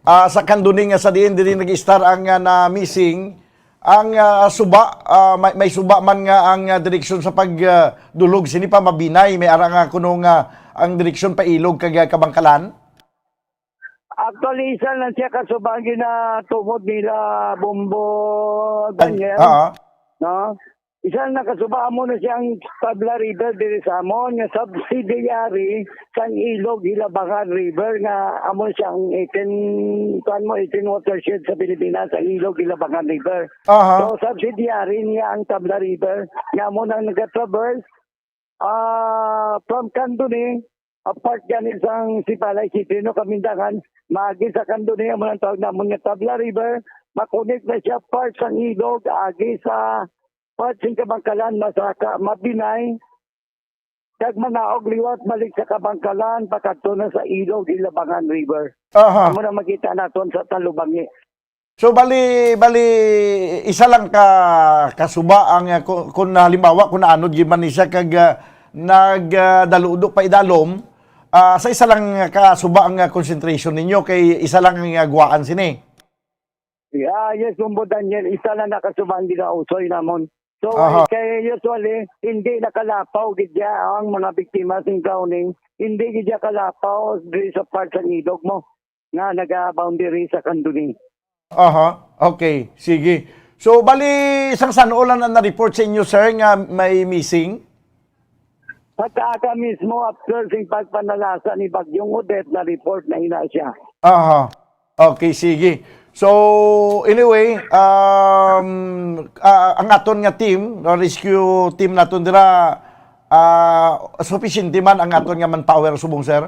[SPEAKER 12] sa Kanduni nga sa diin diri nag-star ang na missing ang suba may suba man nga ang direksyon sa pagdulog sini pa Mabinay may ara nga kuno nga ang direksyon pa Ilog kag Kabangkalan.
[SPEAKER 14] Actually isa lang siya kasubagi na tungod nila Bombo Daniel. No? Isa na kasuba mo na siyang Tabla River diri sa amon nga subsidiary sang Ilog Ilabangan River nga amon siyang 18 watershed sa Pilipinas ang Ilog Ilabangan River. So subsidiary niya ang Tabla River nga amon ang nagatraverse from Kanduni apart yan isang Sipalay City no Kamindangan maagi sa Kanduni amon ang tawag namon nga Tabla River makunik na siya part sang Ilog agi sa part sa Kabangkalan masaka Mabinay kag manaog liwat balik sa Kabangkalan pakadto na sa Ilog Ilabangan River. Amo na makita naton sa talubangi.
[SPEAKER 12] So bali isa lang kasuba ang kung halimbawa kung anod giman ni siya kag nagdaludo pa idalom sa isa lang kasuba ang concentration ninyo kay isa lang ang guwaan sini.
[SPEAKER 14] Yes, Bombo Daniel, isa lang nakasuba ang ginausoy namon. So kay usually hindi nakalapaw gidya ang mga biktima ng drowning, hindi gidya kalapaw diri sa part sa ilog mo nga naga-boundary sa Kanduni.
[SPEAKER 12] Okay, sige. So, bali, isang sanolan na na-report sa inyo, sir, nga may missing?
[SPEAKER 14] Pagka mismo, after sing pagpanalasa ni Bagyong Odette, na-report na ina siya.
[SPEAKER 12] Okay, sige. So, anyway, ang aton nga team, rescue team naton dira, sufficient man ang aton nga manpower subong, sir?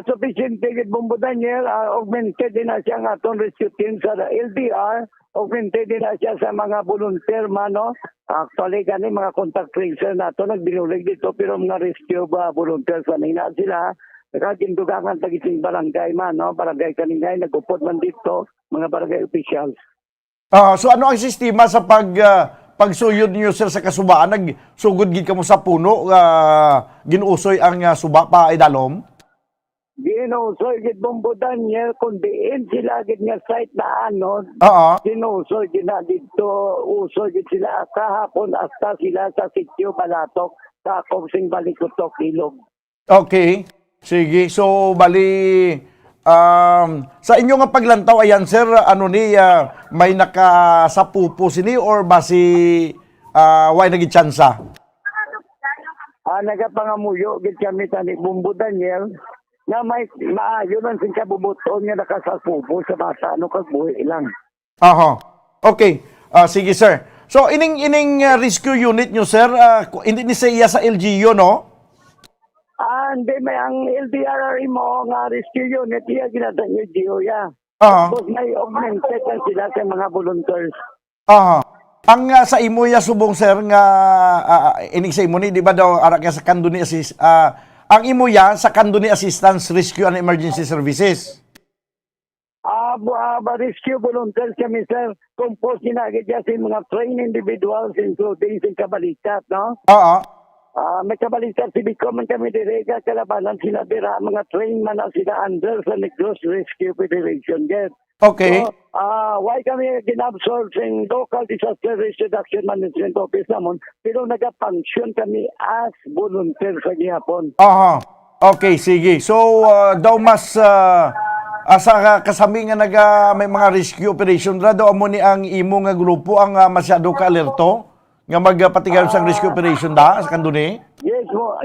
[SPEAKER 14] Sufficient tigit Bombo Daniel, augmented din na siya ng atong rescue team sa LDR, augmented din na siya sa mga volunteer man, no? Actually, gani mga contact tracer nato nagbinulig dito, pero mga rescue volunteers kanina sila, nakagindugangan tagising barangay man, no? Barangay kanina, nagupot man dito, mga barangay officials.
[SPEAKER 12] So ano ang sistema sa pagsuyod niyo, sir, sa kasubaan? Nagsugod gid kamo sa puno, ginuusoy ang suba pa idalom?
[SPEAKER 14] Ginusoy gid Bombo Daniel kung diin sila gid nga site na ano.
[SPEAKER 12] Oo.
[SPEAKER 14] Ginusoy gid na dito, usoy gid sila kahapon hasta sila sa sitio Balatok sa Kogsing Balikutok Ilog.
[SPEAKER 12] Okay. Sige. So, bali, sa inyo nga paglantaw, ayan, sir, ano ni, may nakasapupo sini or basi, way naging tsansa?
[SPEAKER 14] Nagapangamuyo gid kami tani Bombo Daniel nga may maayo man sing kabubuton nga nakasapupo sa bata ano kag buhi lang.
[SPEAKER 12] Aha. Okay. Sige, sir. So, ining rescue unit nyo, sir, hindi ni sa iya sa LGU, no?
[SPEAKER 14] Hindi may ang LDRR mo nga rescue unit iya ginatang LGU ya.
[SPEAKER 12] Aha.
[SPEAKER 14] Tapos may augmented na sila sa mga volunteers.
[SPEAKER 12] Aha. Ang sa imo ya subong, sir, nga ining sa imo ni, di ba daw ara ka sa Kanduni Assist, ang imo ya sa Kanduni Assistance Rescue and Emergency Services.
[SPEAKER 14] Rescue volunteers kami, sir. Compose ginagid sa mga trained individuals including sa kabalikat, no?
[SPEAKER 12] Oo.
[SPEAKER 14] May kabalikat si Bicom man kami direga kalabanan sila dira mga trained man na sila under sa Negros Rescue Federation. Get.
[SPEAKER 12] Okay.
[SPEAKER 14] So, why kami ginabsorb sa local disaster risk reduction management office namon pero nagapunction kami as volunteer sa gihapon.
[SPEAKER 12] Aha. Okay, sige. So, daw mas sa kasami nga may mga rescue operation ra daw amo ni ang imo nga grupo ang masyado ka alerto nga magpatigayon sa rescue operation da sa Kanduni?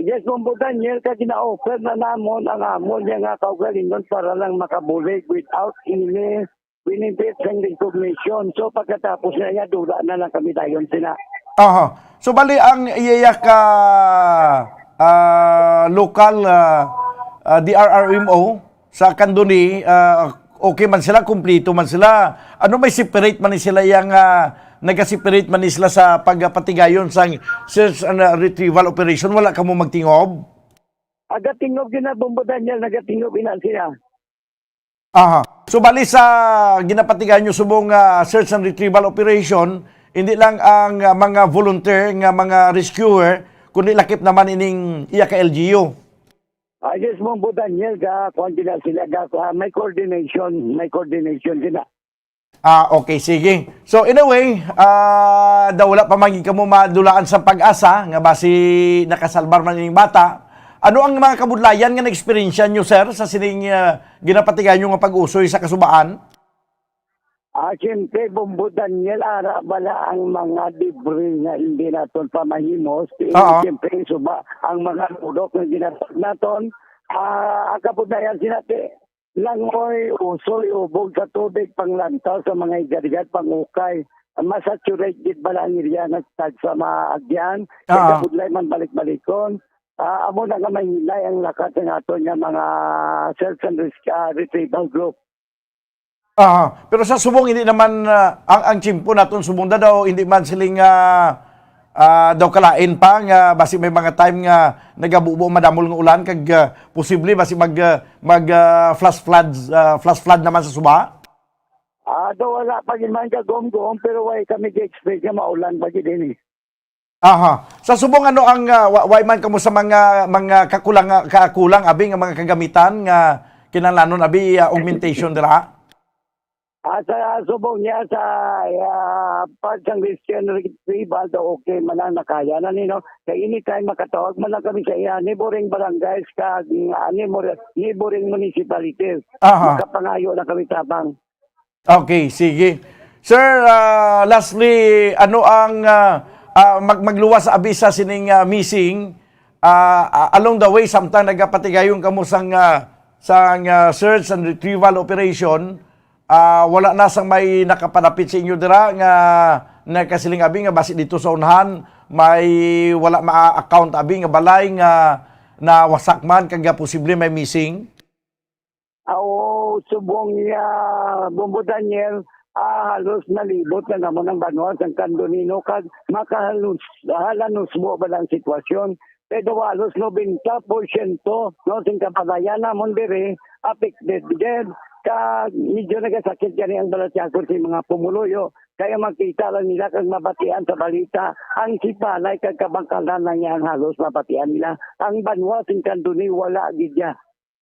[SPEAKER 14] Yes, Bombo Daniel, ka gina-offer na namon ang amon nga kaugalingon para lang makabulig without any benefits and recognition. So pagkatapos na iya, dula na lang kami dayon sila.
[SPEAKER 12] Aha. So bali ang iyayak ka local DRRMO sa Kanduni, okay man sila, kumplito man sila. Ano may separate man sila yung nag-separate man sila sa pagpatigayon sa search and retrieval operation? Wala ka mo magtingob?
[SPEAKER 14] Agatingob gina Bombo Daniel, nagatingob ina sila.
[SPEAKER 12] Aha. So bali sa ginapatigayon nyo subong search and retrieval operation, hindi lang ang mga volunteer, nga mga rescuer, kundi lakip naman ining iya ka LGU.
[SPEAKER 14] Yes, Bombo Daniel, kuhan sila, may coordination sila.
[SPEAKER 12] Okay, sige. So, in a way, daw wala pa maging kamo madulaan sa pag-asa, nga basi nakasalbar man yung bata. Ano ang mga kabudlayan nga na-experience nyo, sir, sa sining ginapatigan nyo nga pag-usoy sa kasubaan?
[SPEAKER 14] Siyempre, Bombo Daniel, ara bala ang mga debris na hindi natin pamahimos. Siyempre, suba ang mga udok na ginatag natin. Ang kabudlayan sinati, langoy, usoy, ubog sa tubig, panglantaw sa mga igad-igad, pangukay. Masaturated bala ang iriya nagtag sa mga agyan. Kaya kabudlay man balik-balikon. Amo na nga mahilay ang lakat ng ato nga mga search and retrieval group.
[SPEAKER 12] Pero sa subong, hindi naman, ang chimpo natin, subong na daw, hindi man siling daw kalain pa, nga basi may mga time nga nagabubo madamol ng ulan, kag posible basi mag flash flood naman sa suba?
[SPEAKER 14] Daw wala pa man kagom-gom, pero way kami gi-expect nga maulan pa din eh.
[SPEAKER 12] Aha. Sa subong ano ang way man kamo sa mga kakulang abi nga mga kagamitan nga kinahanglanon abi augmentation dira?
[SPEAKER 14] Sa subong niya sa pagsang Christian retrieval daw okay man ang nakaya na nino. Kaya anytime makatawag man lang kami sa iya neighboring barangays kag neighboring municipalities. Makapangayo na kami tabang.
[SPEAKER 12] Okay, sige. Sir, lastly, ano ang magluwas sa abisa sining missing along the way samtang nagapatigayon kamo sang search and retrieval operation? Wala na sang may nakapanapit sa inyo dira nga nakasiling abi nga basi dito sa unahan may wala ma-account abi nga balay nga na wasak man kag posible may missing.
[SPEAKER 14] Subong niya Bombo Daniel, halos nalibot na naman ang banwas ang Kandunino kag makahalanos mo ba lang sitwasyon. Pero halos 90% no sing kapadayan namon diri affected din. Medyo nagasakit yan ang balatyakor sa mga pumuluyo. Kaya makita lang nila kag mabatian sa balita. Ang sipalay kag kabangkalan lang yan halos mabatian nila. Ang banwa sing Kanduni wala gidya.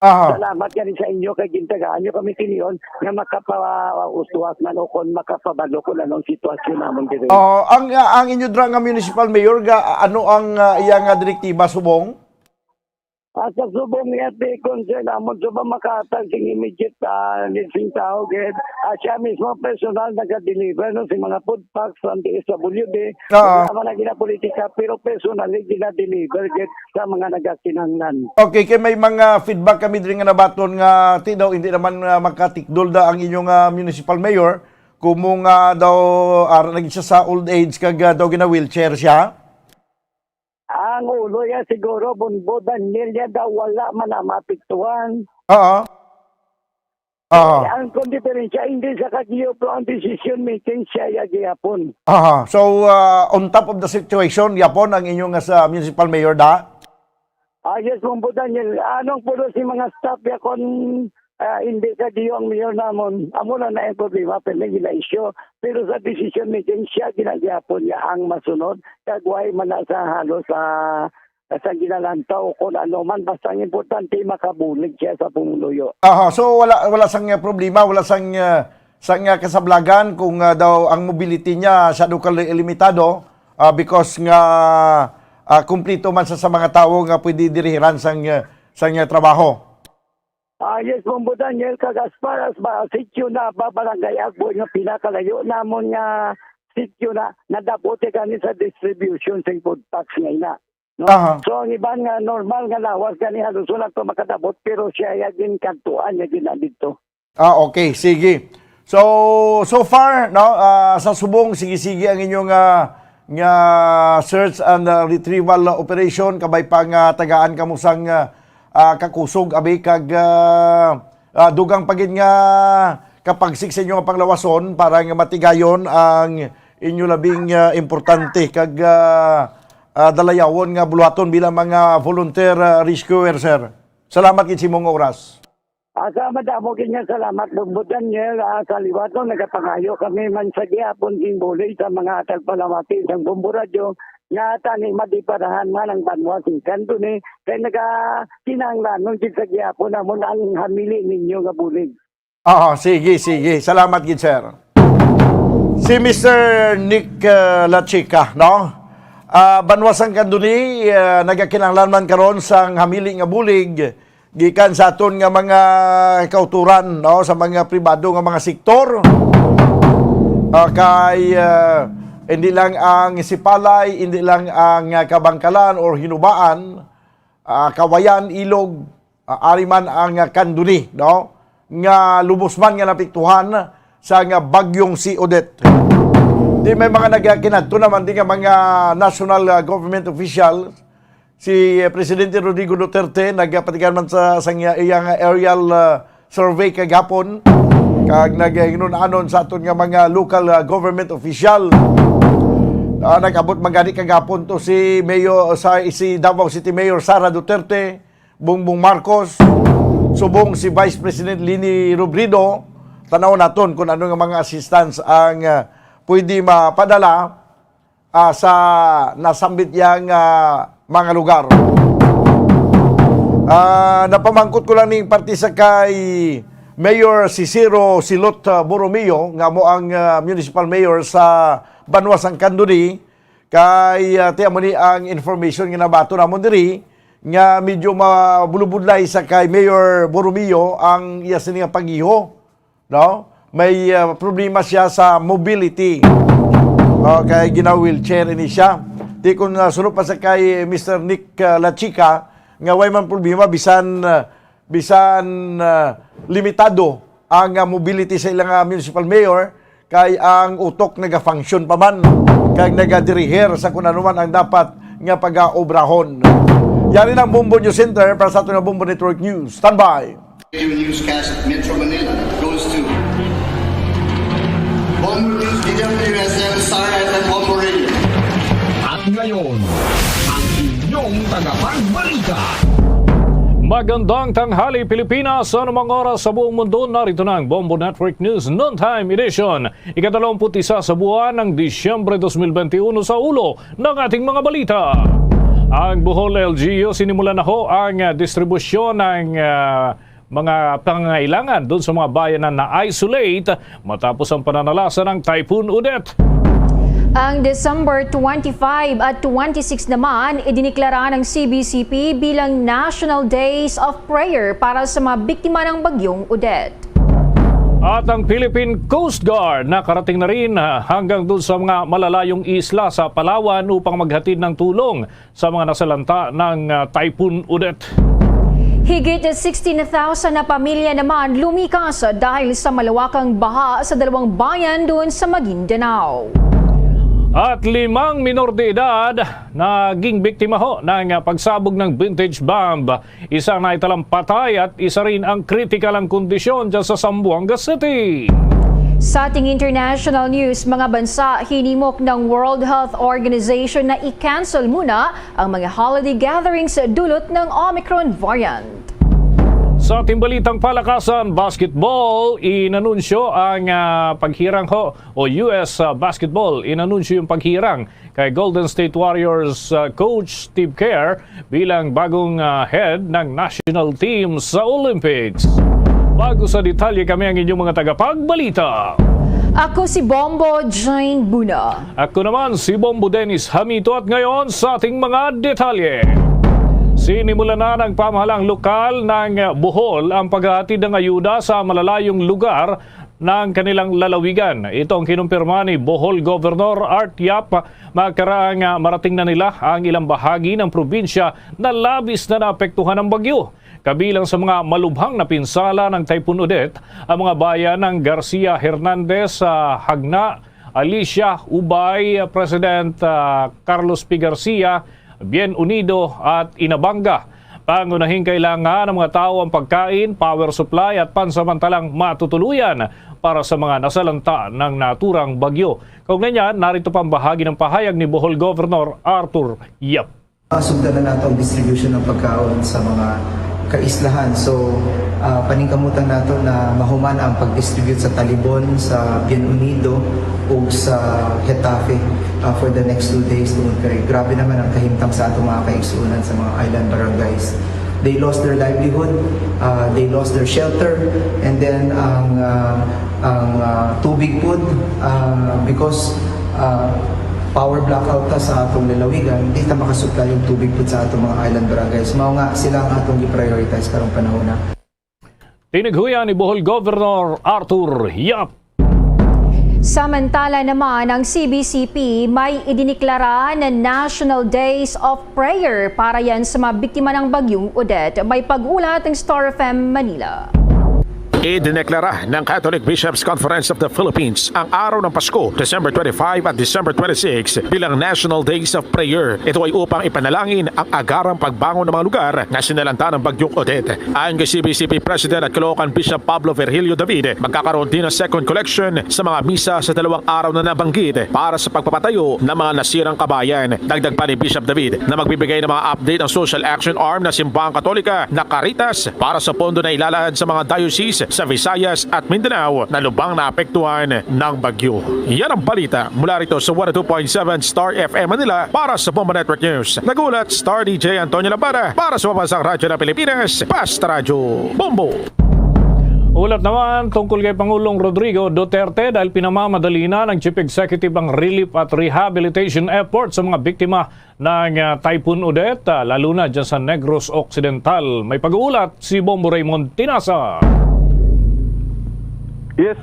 [SPEAKER 12] Aha.
[SPEAKER 14] Salamat yan sa inyo kay gintagaan nyo kami tiniyon nga makapaustuwas man o kon makapabalo ko na ng sitwasyon namon dito.
[SPEAKER 12] Ang inyo dra nga municipal mayor ano ang iyang direktiba subong?
[SPEAKER 14] Sa subong niya di concern namon sa makatag sing immediate lising tao gid siya mismo personal naga-deliver no si mga food packs from the SWD. Wala man na politika pero personally gina-deliver gid sa mga nagakinahanglan.
[SPEAKER 12] Okay, kay may mga feedback kami diri nga nabaton nga daw hindi naman makatikdol ang inyong municipal mayor kumo nga daw naging siya sa old age kag daw gina-wheelchair siya.
[SPEAKER 14] Ang ulo niya siguro, Bombo, Daniel niya daw wala man na mapiktuan. Ang kondiferensya, hindi sa kagiyo po ang decision making siya yagihapon.
[SPEAKER 12] So, on top of the situation, yapon ang inyong sa municipal mayor da?
[SPEAKER 14] Yes, Bombo, Daniel. Anong pulo si mga staff ya kon hindi kagiyo ang mayor namon. Amo na yung problema, pero gila isyo. Pero sa decision making siya ginagihapon niya ang masunod. Kagway man na sa halos sa ginalantaw kung ano man. Basta ang importante makabulig siya sa pumuluyo.
[SPEAKER 12] So wala sang problema, wala sang kasablagan kung daw ang mobility niya siya daw limitado because nga kumplito man sa mga tao nga pwede dirihiran sang trabaho.
[SPEAKER 14] Yes, Bombo Daniel, kag as far as sityo na barangay Agboy nga pinakalayo namon nga sityo na nadapote kani sa distribution sa food tax ngayon. No? So ang iban nga normal nga lawas kani halos wala to makadabot pero siya yagin kantuan yagin na dito.
[SPEAKER 12] Okay, sige. So far no sa subong sige ang inyong nga search and retrieval operation kabay pang tagaan kamo sang kakusog abi kag dugang pagid nga kapagsik sa inyo nga panglawason para nga matigayon ang inyo labing importante kag dalayawon nga buluhaton bilang mga volunteer rescuer, sir. Salamat gid sa imong oras.
[SPEAKER 14] Sa madamo kanya salamat Bombo Daniel sa liwato nagapangayo kami man sa gihapon gimbuli sa mga tagpalamati ng Bombo Radio nga tani madiparahan man ang banwa sing kanto ni kay kinahanglan nung sa gihapon namon ang hamili ninyo nga bulig.
[SPEAKER 12] Sige. Salamat gid, sir. Si Mr. Nick Lachika, no? Banwasang kanduni nagakinahanglan man karon sang hamili nga bulig gikan sa aton nga mga kauturan no sa mga pribado nga mga sektor kay hindi lang ang sipalay, hindi lang ang kabangkalan or hinubaan, kawayan, ilog, ari man ang kanduni no nga lubos man nga napiktuhan sa nga bagyong si Odette. Di may mga nagkinadto naman di nga mga national government officials. Si Presidente Rodrigo Duterte nagpatigan man sa iyang aerial survey kagapon kag naghinunanon sa aton nga mga local government official. Nag-abot magani kagapon to si Davao City Mayor Sara Duterte, Bongbong Marcos, subong si Vice President Lini Robredo. Tanaw naton kung ano nga mga assistance ang pwede mapadala sa nasambit yang mga lugar. Napamangkot ko lang ning parte sa kay Mayor Cicero Silot Borromeo nga mo ang municipal mayor sa Banwasang Kanduni kay tiya mo ni ang information nga nabato namon diri nga medyo mabulubudlay sa kay Mayor Borromeo ang iya sini nga paghiho, no? May problema siya sa mobility. Kay gina-wheelchair ini siya. Di kung sunod pa sa kay Mr. Nick Lachika, nga way man problema, bisan limitado ang mobility sa ilang municipal mayor, kay ang utok naga-function pa man, kay naga-diriher sa kung ano man ang dapat nga pag-obrahon. Yan ang Bombo News Center para sa ating Bombo Network News. Stand by!
[SPEAKER 15] Newscast Metro Manila goes to Bombo News, DWSM, Star FM, Bombo Radio.
[SPEAKER 8] At ngayon, ang inyong tagapagbalita. Magandang tanghali Pilipinas sa anumang oras sa buong mundo. Narito na ang Bombo Network News Noontime Edition. Ika-21 sa buwan ng Disyembre 2021 sa ulo ng ating mga balita. Ang Bohol LGU sinimulan na ho ang distribusyon ng mga pangangailangan doon sa mga bayanan na isolate matapos ang pananalasa ng Typhoon Udette.
[SPEAKER 16] Ang December 25 at 26 naman, idiniklara ng CBCP bilang National Days of Prayer para sa mga biktima ng bagyong Udette.
[SPEAKER 8] At ang Philippine Coast Guard nakarating na rin hanggang doon sa mga malalayong isla sa Palawan upang maghatid ng tulong sa mga nasalanta ng Typhoon Udette.
[SPEAKER 16] Higit 16,000 na pamilya naman lumikas dahil sa malawakang baha sa dalawang bayan doon sa Maguindanao.
[SPEAKER 8] At 5 minor de edad naging biktima ho ng pagsabog ng vintage bomb. Isa na italang patay at isa rin ang critical ang kondisyon dyan sa Zamboanga City.
[SPEAKER 16] Sa ating international news, mga bansa hinimok ng World Health Organization na i-cancel muna ang mga holiday gatherings dulot ng Omicron variant.
[SPEAKER 8] Sa ating balitang palakasan, basketball, inanunsyo ang paghirang ho o US basketball, inanunsyo yung paghirang kay Golden State Warriors coach Steve Kerr bilang bagong head ng national team sa Olympics. Bago sa detalye, kami ang inyong mga tagapagbalita.
[SPEAKER 16] Ako si Bombo Jane Buna.
[SPEAKER 8] Ako naman si Bombo Dennis Hamito at ngayon sa ating mga detalye. Sinimulan na ng pamahalang lokal ng Bohol ang paghahatid ng ayuda sa malalayong lugar ng kanilang lalawigan. Ito ang kinumpirma ni Bohol Governor Art Yap. Makaraang marating na nila ang ilang bahagi ng probinsya na labis na naapektuhan ng bagyo. Kabilang sa mga malubhang na pinsala ng Typhoon Udette, ang mga bayan ng Garcia Hernandez, Hagna, Alicia, Ubay, President Carlos P. Garcia, Bien Unido at Inabanga. Pangunahing kailangan ng mga tao ang pagkain, power supply at pansamantalang matutuluyan para sa mga nasalanta ng naturang bagyo. Kaugnay niyan, narito pang bahagi ng pahayag ni Bohol Governor Arthur Yap.
[SPEAKER 17] Sundan na nato ang distribution ng pagkaon sa mga kaislahan. So, paningkamutan nato na mahuman ang pag-distribute sa Talibon, sa Bien Unido o sa Hetafe for the next 2 days. Grabe naman ang kahimtang sa atong mga kaigsuunan sa mga island barangays. They lost their livelihood, they lost their shelter, and then ang tubig po because power blackout ta sa atong lalawigan, hindi ta makasupply yung tubig po sa atong mga island barangays. Mao nga sila ang atong i-prioritize karong panahon na.
[SPEAKER 8] Tinaghuyan ni Bohol Governor Arthur Yap.
[SPEAKER 16] Samantala naman, ang CBCP may idiniklara na National Days of Prayer para yan sa mga biktima ng bagyong Udette. May pag-ulat ng Star FM Manila.
[SPEAKER 18] Idineklara ng Catholic Bishops Conference of the Philippines ang araw ng Pasko, December 25 at December 26 bilang National Days of Prayer. Ito ay upang ipanalangin ang agarang pagbangon ng mga lugar na sinalanta ng bagyong Odette. Ayon kay CBCP President at Caloocan Bishop Pablo Virgilio David, magkakaroon din ng second collection sa mga misa sa 2 araw na nabanggit para sa pagpapatayo ng mga nasirang kabayan. Dagdag pa ni Bishop David na magbibigay ng mga update ang Social Action Arm na Simbahang Katolika na Caritas para sa pondo na ilalaan sa mga diocese sa Visayas at Mindanao na lubang naapektuhan ng bagyo. Yan ang balita mula rito sa 102.7 Star FM Manila para sa Bombo Network News. Nagulat Star DJ Antonio Labara para sa Pambansang Radyo ng Pilipinas, Basta Radyo Bombo.
[SPEAKER 8] Ulat naman tungkol kay Pangulong Rodrigo Duterte dahil pinamamadali na ng Chief Executive ang relief at rehabilitation effort sa mga biktima ng Typhoon Udette, lalo na dyan sa Negros Occidental. May pag-uulat si Bombo Raymond Tinasa.
[SPEAKER 19] Yes,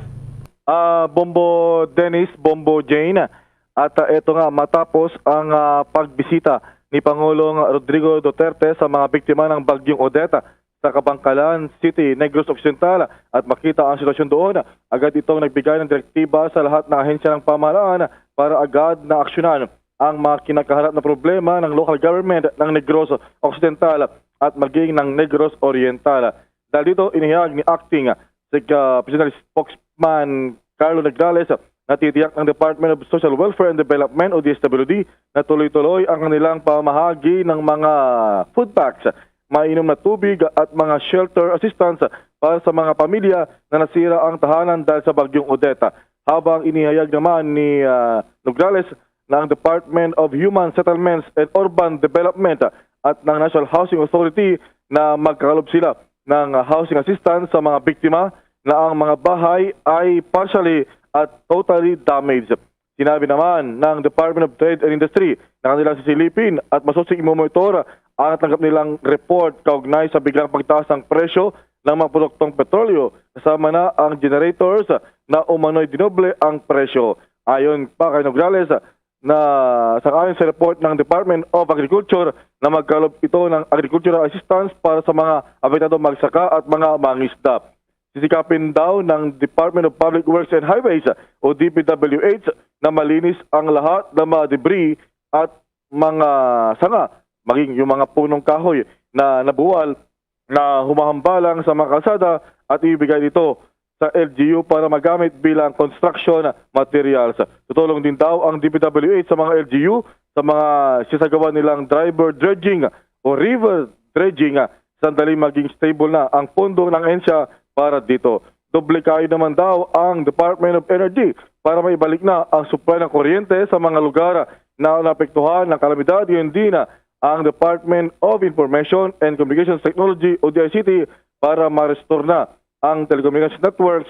[SPEAKER 19] Bombo Dennis, Bombo Jane. At ito nga, matapos ang pagbisita ni Pangulong Rodrigo Duterte sa mga biktima ng bagyong Odette sa Kabangkalan City, Negros Occidental at makita ang sitwasyon doon, agad itong nagbigay ng direktiba sa lahat ng ahensya ng pamahalaan para agad na aksyonan ang mga kinakaharap na problema ng local government ng Negros Occidental at maging ng Negros Oriental. Dahil dito, inihayag ni Acting Presidential Spokesman Carlo Negrales na titiyak ng Department of Social Welfare and Development o DSWD na tuloy-tuloy ang kanilang pamahagi ng mga food packs, mainom na tubig at mga shelter assistance para sa mga pamilya na nasira ang tahanan dahil sa bagyong Odette. Habang inihayag naman ni Negrales ng Department of Human Settlements and Urban Development at ng National Housing Authority na magkakalob sila ng housing assistance sa mga biktima na ang mga bahay ay partially at totally damaged. Sinabi naman ng Department of Trade and Industry na kanilang sisilipin at masusing imomonitor ang natanggap nilang report kaugnay sa biglang pagtaas ng presyo ng mga produktong petrolyo kasama na ang generators na umano'y dinoble ang presyo. Ayon pa kay Nograles na sangayon sa report ng Department of Agriculture na magkalob ito ng agricultural assistance para sa mga apektadong magsaka at mga mangisda. Sisikapin daw ng Department of Public Works and Highways o DPWH na malinis ang lahat ng mga debris at mga sanga, maging yung mga punong kahoy na nabuwal na humahambalang sa mga kalsada at ibigay dito sa LGU para magamit bilang construction materials. Tutulong din daw ang DPWH sa mga LGU sa mga sisagawa nilang driver dredging o river dredging. Sandali maging stable na ang pondo ng ENSA para dito. Doble kayo naman daw ang Department of Energy para maibalik na ang supply ng kuryente sa mga lugar na naapektuhan ng kalamidad. Yun din ang Department of Information and Communications Technology o DICT para ma-restore na ang telecommunications networks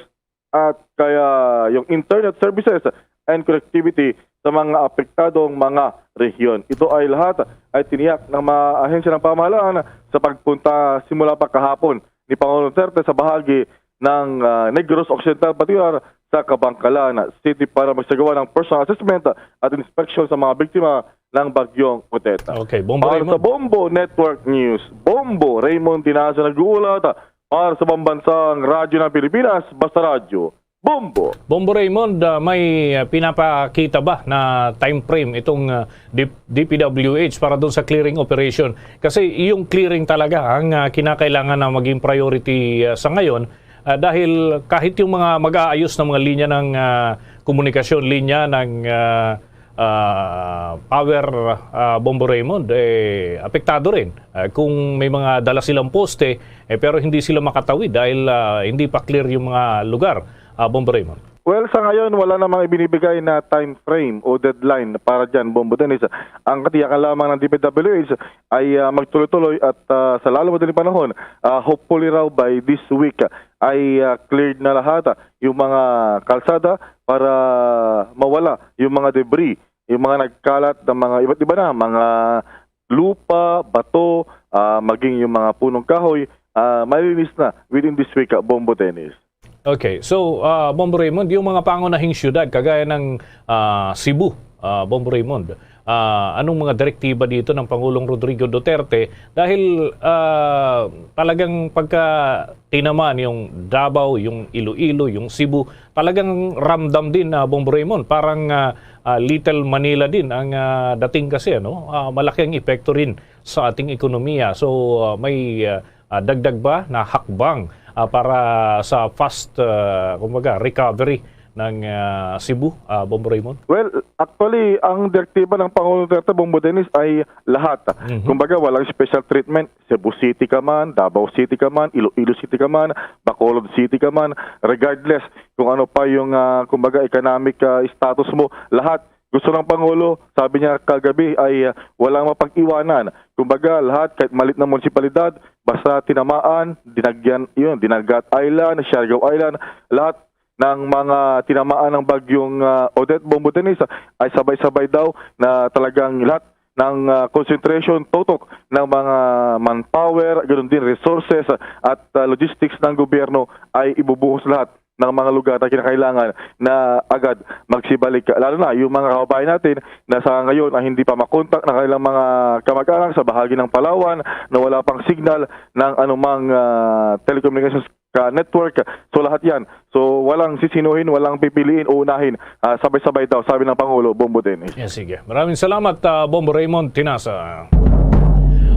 [SPEAKER 19] at kaya yung internet services and connectivity sa mga apektadong mga rehiyon. Ito ay lahat ay tiniyak ng mga ahensya ng pamahalaan sa pagpunta simula pa kahapon ni Pangulong Duterte sa bahagi ng Negros Occidental Particular sa Kabangkalan City para magsagawa ng personal assessment at inspection sa mga biktima ng bagyong Odette.
[SPEAKER 20] Okay, Bombo
[SPEAKER 19] para
[SPEAKER 20] Raymond.
[SPEAKER 19] sa Bombo Network News, Bombo Raymond Tinasa nag-uulat para sa pambansang radyo ng Pilipinas, basta radyo, Bombo.
[SPEAKER 20] Bombo Raymond, may pinapakita ba na time frame itong DPWH para doon sa clearing operation? Kasi yung clearing talaga ang kinakailangan na maging priority sa ngayon dahil kahit yung mga mag-aayos ng mga linya ng komunikasyon, linya ng power, Bombo Raymond, apektado rin. Kung may mga dala silang poste, pero hindi sila makatawid dahil hindi pa clear yung mga lugar, Bombo Raymond.
[SPEAKER 19] Well, sa ngayon, wala namang ibinibigay na time frame o deadline para dyan, Bombo Dennis. Ang katiyakan lamang ng DPWH ay magtuloy-tuloy at sa lalo madaling panahon, hopefully raw by this week ay cleared na lahat yung mga kalsada para mawala yung mga debris, yung mga nagkalat ng mga iba't iba na, mga lupa, bato, maging yung mga punong kahoy, malinis na within this week, Bombo Dennis.
[SPEAKER 20] Okay, so Bombo Raymond, yung mga pangunahing syudad kagaya ng Cebu, Bombo Raymond, anong mga direktiba dito ng Pangulong Rodrigo Duterte dahil talagang pagka tinaman yung Davao, yung Iloilo, yung Cebu, talagang ramdam din Bombo Raymond, parang Little Manila din ang dating kasi, malaki ang epekto rin sa ating ekonomiya. So may dagdag ba na hakbang para sa fast recovery ng Cebu, Bombo Raymond?
[SPEAKER 19] Well, actually, ang direktiba ng Pangulong Duterte, Bombo Dennis, ay lahat. Kumbaga, walang special treatment. Cebu City ka man, Davao City ka man, Iloilo City ka man, Bacolod City ka man, regardless kung ano pa yung, kumbaga, economic status mo, lahat. Gusto ng Pangulo, sabi niya kagabi, ay walang mapag-iwanan. Kumbaga, lahat, kahit malit na munisipalidad, basta tinamaan, Dinagat Island, Siargao Island, lahat ng mga tinamaan ng bagyong Odette, Bombo Dennis, ay sabay-sabay daw na talagang lahat ng concentration, totok ng mga manpower, ganoon din resources at logistics ng gobyerno ay ibubuhos lahat ng mga lugar na kinakailangan na agad magsibalik. Lalo na yung mga kababayan natin na sa ngayon ay hindi pa makontak ng kanilang mga kamag-anak sa bahagi ng Palawan na wala pang signal ng anumang telecommunications network. So lahat yan. So walang sisinuhin, walang pipiliin o unahin. Sabay-sabay daw, sabi ng Pangulo, Bombo Dennis.
[SPEAKER 20] Yes, sige. Maraming salamat, Bombo Raymond Tinasa.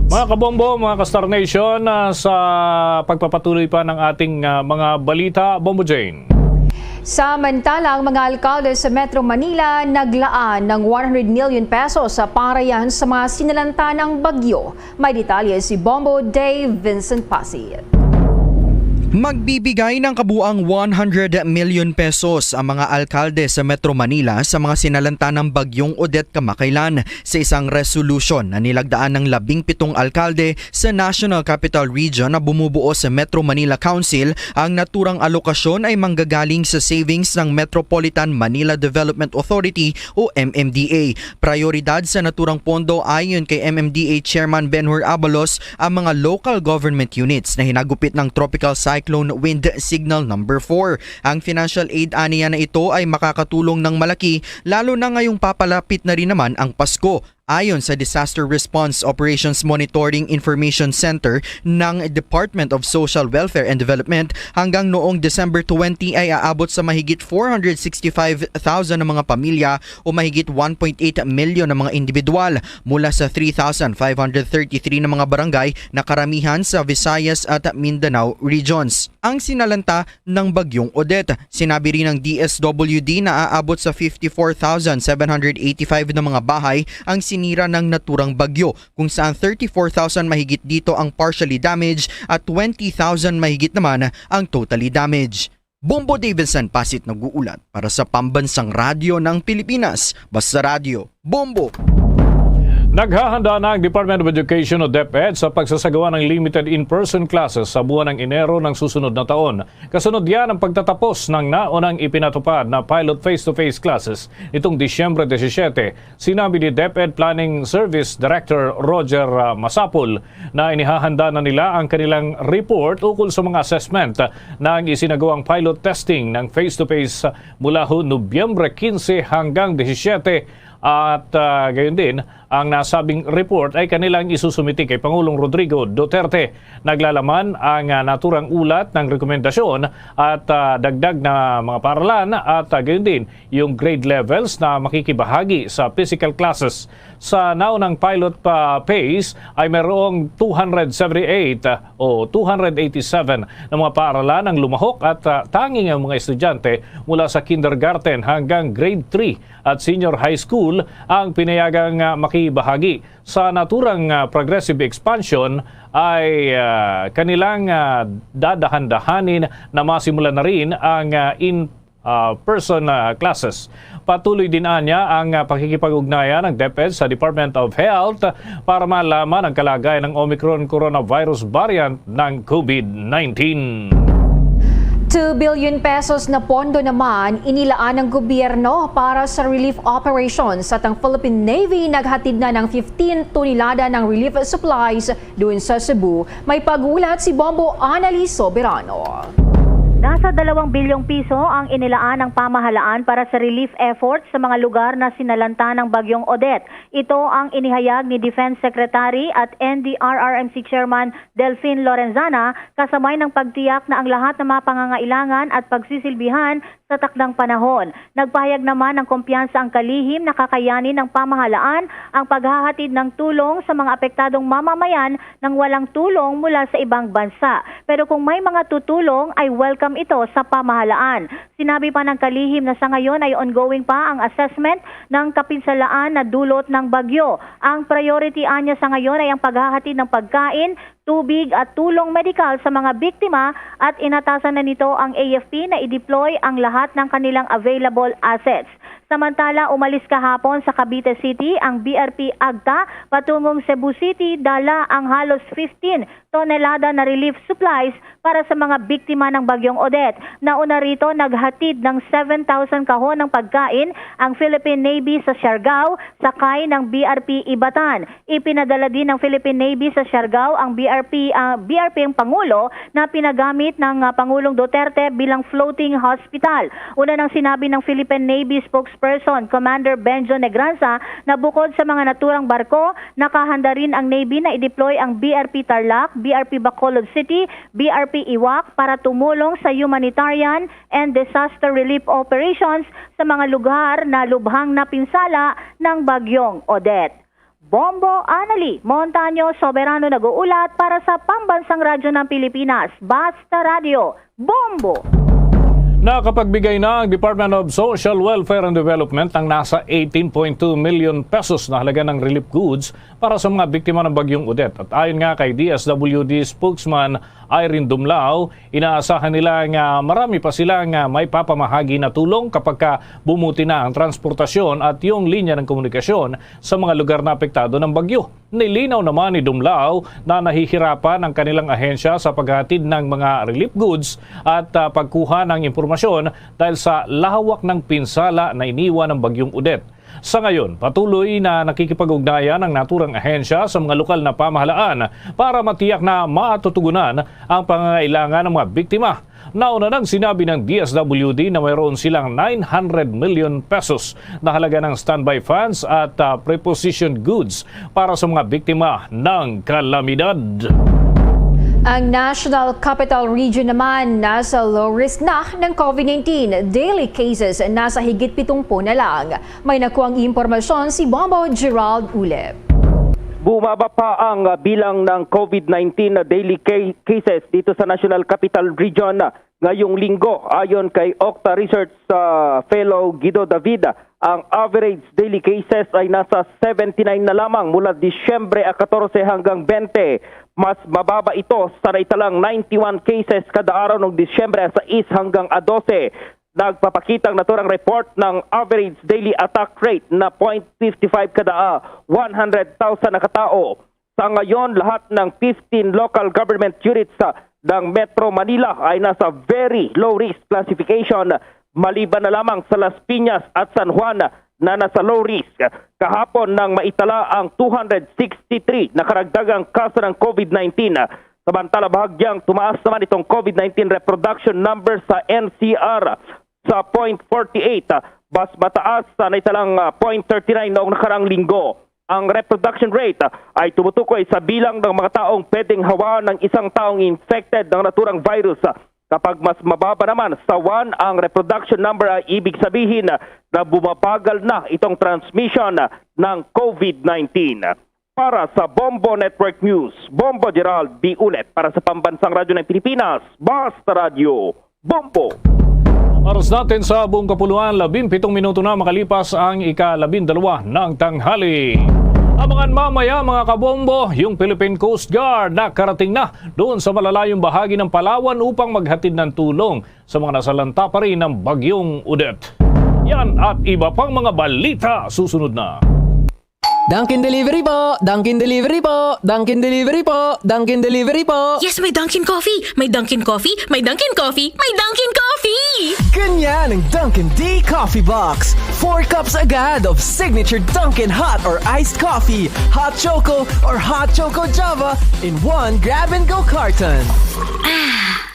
[SPEAKER 20] Mga kabombo, mga ka-Star Nation, sa pagpapatuloy pa ng ating mga balita, Bombo Jane.
[SPEAKER 16] Samantalang mga alkalde sa Metro Manila naglaan ng 100 million pesos sa pangarayan sa mga sinalanta ng bagyo. May detalye si Bombo Dave Vincent Pasig.
[SPEAKER 21] Magbibigay ng kabuang 100 million pesos ang mga alkalde sa Metro Manila sa mga sinalanta ng bagyong Odette kamakailan sa isang resolution na nilagdaan ng 17 alkalde sa National Capital Region na bumubuo sa Metro Manila Council. Ang naturang alokasyon ay manggagaling sa savings ng Metropolitan Manila Development Authority o MMDA. Prioridad sa naturang pondo ayon kay MMDA Chairman Benhur Abalos ang mga local government units na hinagupit ng tropical cyclone wind signal number 4. Ang financial aid aniya na ito ay makakatulong ng malaki lalo na ngayong papalapit na rin naman ang Pasko. Ayon sa Disaster Response Operations Monitoring Information Center ng Department of Social Welfare and Development, hanggang noong December 20 ay aabot sa mahigit 465,000 na mga pamilya o mahigit 1.8 million na mga individual mula sa 3,533 na mga barangay na karamihan sa Visayas at Mindanao regions. Ang sinalanta ng bagyong Odette, sinabi rin ng DSWD na aabot sa 54,785 na mga bahay ang sinira ng naturang bagyo, kung saan 34,000 mahigit dito ang partially damaged at 20,000 mahigit naman ang totally damaged. Bombo Davidson Pasit nag-uulat para sa Pambansang Radyo ng Pilipinas. Basta Radio, Bombo!
[SPEAKER 20] Naghahanda na ang Department of Education o DepEd sa pagsasagawa ng limited in-person classes sa buwan ng Enero ng susunod na taon. Kasunod yan ang pagtatapos ng naunang ipinatupad na pilot face-to-face classes itong Disyembre 17. Sinabi ni DepEd Planning Service Director Roger Masapul na inihahanda na nila ang kanilang report ukol sa mga assessment na ang isinagawang pilot testing ng face-to-face mula Nobyembre 15 hanggang 17. At gayon din, ang nasabing report ay kanilang isusumiti kay Pangulong Rodrigo Duterte. Naglalaman ang naturang ulat ng rekomendasyon at dagdag na mga paaralan at gayon din yung grade levels na makikibahagi sa physical classes. Sa naunang pilot phase ay mayroong 278 o 287 na mga paaralan ang lumahok at tanging ang mga estudyante mula sa kindergarten hanggang grade 3 at senior high school ang pinayagang makibahagi. Sa naturang progressive expansion ay kanilang dadahan-dahanin na masimulan na rin ang in-person classes. Patuloy din anya ang pakikipag-ugnayan ng DepEd sa Department of Health para malaman ang kalagayan ng Omicron coronavirus variant ng COVID-19.
[SPEAKER 16] 2 billion pesos na pondo naman inilaan ng gobyerno para sa relief operations at ang Philippine Navy naghatid na ng 15 tonelada ng relief supplies doon sa Cebu. May pagulat si Bombohanay Soberano.
[SPEAKER 22] Nasa 2 bilyong piso ang inilaan ng pamahalaan para sa relief efforts sa mga lugar na sinalanta ng bagyong Odette. Ito ang inihayag ni Defense Secretary at NDRRMC Chairman Delphine Lorenzana kasamay ng pagtiyak na ang lahat ng mga pangangailangan at pagsisilbihan sa takdang panahon. Nagpahayag naman ng kumpiyansa ang kalihim na kakayanin ng pamahalaan ang paghahatid ng tulong sa mga apektadong mamamayan nang walang tulong mula sa ibang bansa. Pero kung may mga tutulong ay welcome ito sa pamahalaan. Sinabi pa ng kalihim na sa ngayon ay ongoing pa ang assessment ng kapinsalaan na dulot ng bagyo. Ang priority anya sa ngayon ay ang paghahatid ng pagkain, tubig at tulong medikal sa mga biktima at inatasan na nito ang AFP na i-deploy ang lahat ng kanilang available assets. Samantala, umalis kahapon sa Cavite City ang BRP Agta patungong Cebu City, dala ang halos 15 tonelada na relief supplies para sa mga biktima ng bagyong Odette. Nauna rito, naghatid ng 7,000 kahon ng pagkain ang Philippine Navy sa Siargao, sakay ng BRP Ibatan. Ipinadala din ng Philippine Navy sa Siargao ang BRP ang Pangulo na pinagamit ng Pangulong Duterte bilang floating hospital. Una nang sinabi ng Philippine Navy spokesperson Commander Benjo Negranza na bukod sa mga naturang barko, nakahanda rin ang Navy na i-deploy ang BRP Tarlac, BRP Bacolod City, BRP Iwak para tumulong sa humanitarian and disaster relief operations sa mga lugar na lubhang napinsala ng bagyong Odette. Bombohanay, Montaño Soberano nag-uulat para sa Pambansang Radyo ng Pilipinas. Basta Radio, Bombo!
[SPEAKER 20] Nakapagbigay na ang Department of Social Welfare and Development ng nasa 18.2 million pesos na halaga ng relief goods para sa mga biktima ng bagyong Odette. At ayon nga kay DSWD spokesman Irene Dumlao, inaasahan nila nga marami pa silang may papamahagi na tulong kapag bumuti na ang transportasyon at yung linya ng komunikasyon sa mga lugar na apektado ng bagyo. Nilinaw naman ni Dumlao na nahihirapan ang kanilang ahensya sa paghatid ng mga relief goods at pagkuha ng impormasyon dahil sa lahawak ng pinsala na iniwan ng bagyong Udette. Sa ngayon, patuloy na nakikipag-ugnayan ang naturang ahensya sa mga lokal na pamahalaan para matiyak na matutugunan ang pangangailangan ng mga biktima. Nauna nang sinabi ng DSWD na mayroon silang 900 million pesos na halaga ng standby funds at prepositioned goods para sa mga biktima ng kalamidad.
[SPEAKER 16] Ang National Capital Region naman nasa low risk na ng COVID-19. Daily cases nasa higit 70 na lang. May nakuhang impormasyon si Bombo Gerald Ulep.
[SPEAKER 4] Bumaba pa ang bilang ng COVID-19 na daily cases dito sa National Capital Region ngayong linggo. Ayon kay Octa Research Fellow Guido David, ang average daily cases ay nasa 79 na lamang mula Disyembre 14 hanggang 20. Mas mababa ito sa naitalang 91 cases kada araw noong Disyembre 6 hanggang 12. Nagpapakitang naturang report ng average daily attack rate na 0.55 kada 100,000 na katao. Sa ngayon, lahat ng 15 local government units ng Metro Manila ay nasa very low risk classification, maliban na lamang sa Las Piñas at San Juan na nasa low risk. Kahapon nang maitala ang 263 na karagdagang kaso ng COVID-19. Samantala bahagyang tumaas naman itong COVID-19 reproduction number sa NCR sa 0.48, mas mataas sa naitalang 0.39 noong nakarang linggo. Ang reproduction rate ay tumutukoy sa bilang ng mga taong pwedeng hawaan ng isang taong infected ng naturang virus. Kapag mas mababa naman sa 1 ang reproduction number, ay ibig sabihin na bumabagal na itong transmission ng COVID-19. Para sa Bombo Network News, Bombo Gerald B. Ulet para sa Pambansang Radyo ng Pilipinas, Basta Radio, Bombo.
[SPEAKER 20] Oras natin sa buong kapuluan, 17 minuto na makalipas ang ika-12 ng tanghali. Abangan mamaya mga kabombo, yung Philippine Coast Guard na karating na doon sa malalayong bahagi ng Palawan upang maghatid ng tulong sa mga nasalanta pa rin ng bagyong Udette. Yan at iba pang mga balita susunod na.
[SPEAKER 9] Dunkin' Delivery po! Dunkin' Delivery po! Dunkin' Delivery po! Dunkin' Delivery po!
[SPEAKER 23] Yes, may Dunkin' Coffee! May Dunkin' Coffee! May Dunkin' Coffee! May Dunkin' Coffee!
[SPEAKER 9] Ganyan ang Dunkin' D Coffee Box! 4 cups agad of signature Dunkin' Hot or Iced Coffee, Hot Choco or Hot Choco Java in 1 grab-and-go carton.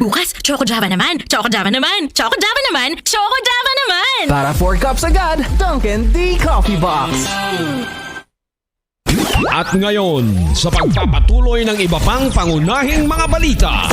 [SPEAKER 23] Bukas, Choco Java naman! Choco Java naman! Choco Java naman! Choco Java naman!
[SPEAKER 9] Para 4 cups agad, Dunkin' D Coffee Box!
[SPEAKER 8] At ngayon, sa pagpapatuloy ng iba pang pangunahing mga balita.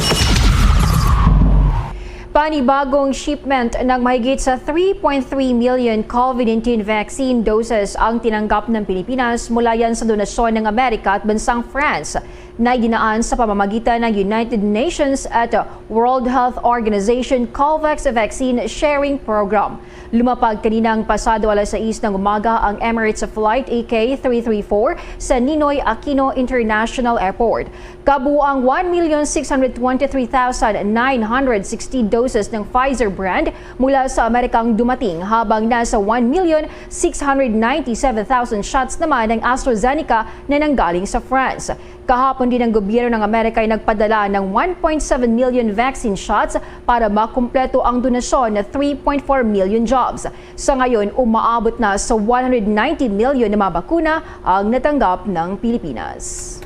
[SPEAKER 16] Panibagong shipment ng mahigit sa 3.3 million COVID-19 vaccine doses ang tinanggap ng Pilipinas mula yan sa donasyon ng Amerika at bansang France na idinaan sa pamamagitan ng United Nations at World Health Organization COVAX Vaccine Sharing Program. Lumapag kaninang pasado alas 6 ng umaga ang Emirates Flight AK334 sa Ninoy Aquino International Airport. Kabuang 1,623,960 doses ng Pfizer brand mula sa Amerikang dumating, habang nasa 1,697,000 shots naman ng AstraZeneca na nanggaling sa France. Kahapon din ang gobyerno ng Amerika ay nagpadala ng 1.7 million vaccine shots para makumpleto ang donasyon na 3.4 million jobs. Sa ngayon, umaabot na sa 190 million na mabakuna ang natanggap ng Pilipinas.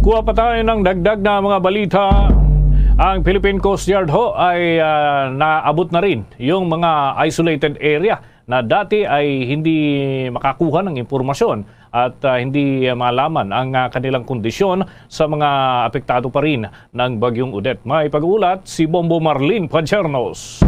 [SPEAKER 20] Kuha pa tayo ng dagdag na mga balita. Ang Philippine Coast Guard ho ay naabot na rin yung mga isolated area na dati ay hindi makakuha ng impormasyon at hindi malaman ang kanilang kondisyon sa mga apektado pa rin ng bagyong Udette. May pag-uulat si Bombo Marlene Pachernos.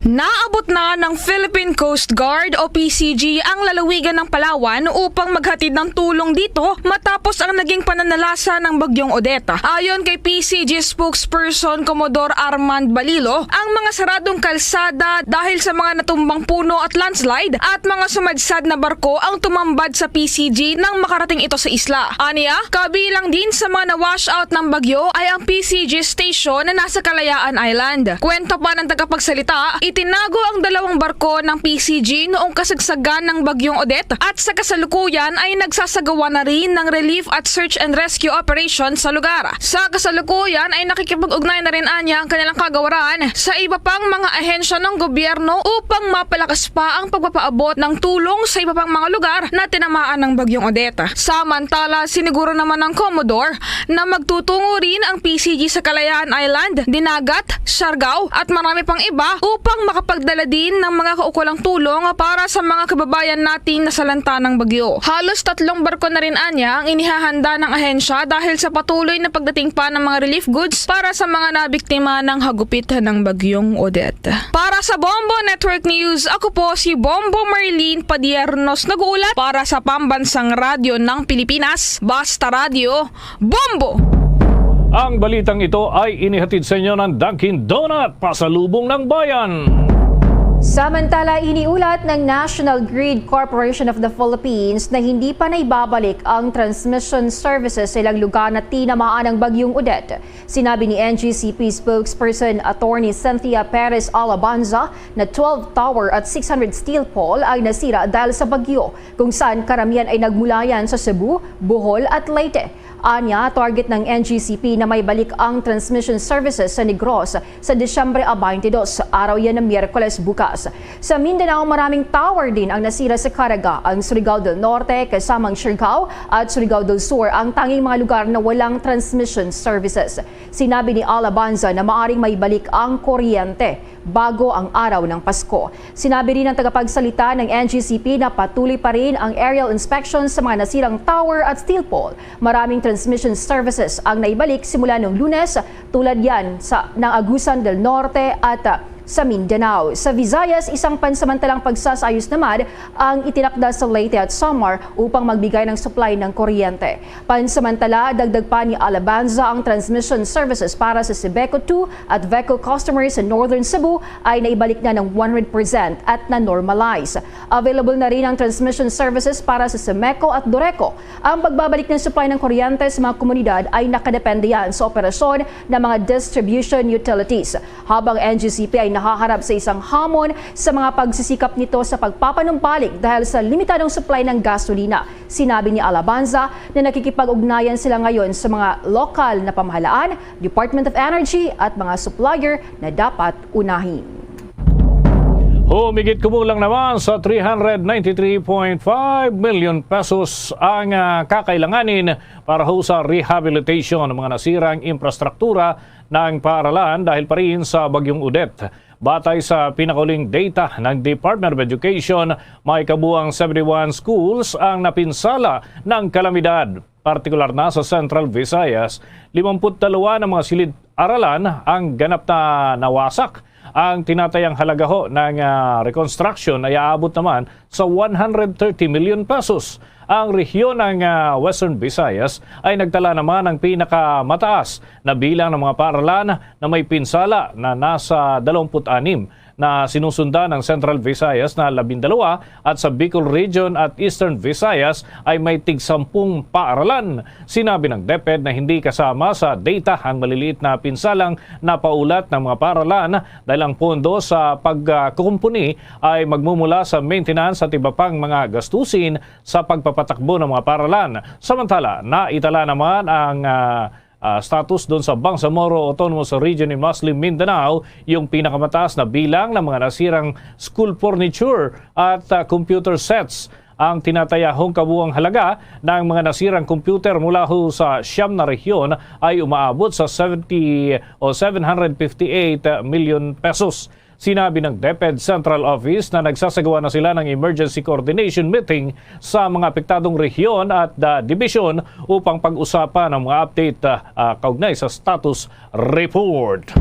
[SPEAKER 3] Naabot na ng Philippine Coast Guard o PCG ang lalawigan ng Palawan upang maghatid ng tulong dito matapos ang naging pananalasa ng bagyong Odette. Ayon kay PCG spokesperson Commodore Armand Balilo, ang mga saradong kalsada dahil sa mga natumbang puno at landslide at mga sumadsad na barko ang tumambad sa PCG nang makarating ito sa isla. Aniya, kabilang din sa mga na-wash out ng bagyo ay ang PCG station na nasa Kalayaan Island. Kwento pa ng tagapagsalita, itinago ang dalawang barko ng PCG noong kasagsagan ng bagyong Odette at sa kasalukuyan ay nagsasagawa na rin ng relief at search and rescue operation sa lugar. Sa kasalukuyan ay nakikipag-ugnay na rin anya ang kanilang kagawaran sa iba pang mga ahensya ng gobyerno upang mapalakas pa ang pagpapaabot ng tulong sa iba pang mga lugar na tinamaan ng bagyong Odette. Samantala, siniguro naman ng Commodore na magtutungo rin ang PCG sa Kalayaan Island, Dinagat, Siargao at marami pang iba upang makapagdala din ng mga kaukulang tulong para sa mga kababayan nating nasalanta ng bagyo. Halos 3 barko na rin anya ang inihahanda ng ahensya dahil sa patuloy na pagdating pa ng mga relief goods para sa mga nabiktima ng hagupit ng bagyong Odette. Para sa Bombo Network News, ako po si Bombo Marlene Padiernos, nag-uulat para sa Pambansang Radyo ng Pilipinas, Basta Radio, Bombo!
[SPEAKER 20] Ang balitang ito ay inihatid sa inyo ng Dunkin' Donut, pasalubong ng bayan.
[SPEAKER 16] Samantala, iniulat ng National Grid Corporation of the Philippines na hindi pa naibabalik ang transmission services sa ilang lugar na tinamaan ng bagyong Odette. Sinabi ni NGCP spokesperson Attorney Cynthia Perez Alabanza na 12 tower at 600 steel pole ang nasira dahil sa bagyo, kung saan karamihan ay nagmulayan sa Cebu, Bohol at Leyte. Anya, target ng NGCP na may balik ang transmission services sa Negros sa Disyembre 22, araw yan ng Miyerkules bukas. Sa Mindanao, maraming tower din ang nasira sa Caraga, ang Surigao del Norte, kasamang Siargao at Surigao del Sur ang tanging mga lugar na walang transmission services. Sinabi ni Alabanza na maaring may balik ang kuryente bago ang araw ng Pasko. Sinabi rin ng tagapagsalita ng NGCP na patuloy pa rin ang aerial inspection sa mga nasirang tower at steel pole. Maraming transmission services ang naibalik simula noong Lunes, tulad yan ng Agusan del Norte at sa Mindanao. Sa Visayas, isang pansamantalang pagsasayos naman ang itinakda sa Leyte at Samar upang magbigay ng supply ng kuryente. Pansamantala, dagdag pa ni Alabanza ang transmission services para sa Sebeco 2 at Veco customers sa Northern Cebu ay naibalik na ng 100% at na-normalize. Available na rin ang transmission services para sa Semeco at Dureco. Ang pagbabalik ng supply ng kuryente sa mga komunidad ay nakadepende yan sa operasyon ng mga distribution utilities. Habang NGCP ay nahaharap sa isang hamon sa mga pagsisikap nito sa pagpapanumpalik dahil sa limitadong supply ng gasolina. Sinabi ni Alabanza na nakikipag-ugnayan sila ngayon sa mga lokal na pamahalaan, Department of Energy at mga supplier na dapat unahin.
[SPEAKER 20] Humigit kumulang naman sa 393.5 million pesos ang kakailanganin para ho sa rehabilitation ng mga nasirang infrastruktura ng paaralan dahil pa rin sa bagyong Odette. Batay sa pinakauling data ng Department of Education, may kabuang 71 schools ang napinsala ng kalamidad. Partikular na sa Central Visayas, 52 ng mga silid-aralan ang ganap na nawasak. Ang tinatayang halaga ho ng reconstruction ay aabot naman sa 130 million pesos. Ang rehiyon ng Western Visayas ay nagtala naman ng pinakamataas na bilang ng mga paaralan na may pinsala na nasa 26 na sinusundan ng Central Visayas na 12 at sa Bicol Region at Eastern Visayas ay may tig-10 paaralan. Sinabi ng DepEd na hindi kasama sa data ang maliliit na pinsalang napaulat ng mga paaralan dahil ang pondo sa pagkukumpuni ay magmumula sa maintenance at iba pang mga gastusin sa pagpapatakbo ng mga paaralan. Samantala, naitala naman ang status doon sa Bangsamoro Autonomous Region in Muslim Mindanao, yung pinakamataas na bilang ng mga nasirang school furniture at computer sets. Ang tinatayahong kabuang halaga ng mga nasirang computer mula ho sa siyam na rehiyon ay umaabot sa 758 million pesos. Sinabi ng DepEd Central Office na nagsasagawa na sila ng emergency coordination meeting sa mga apektadong rehiyon at division upang pag-usapan ang mga update kaugnay sa status report.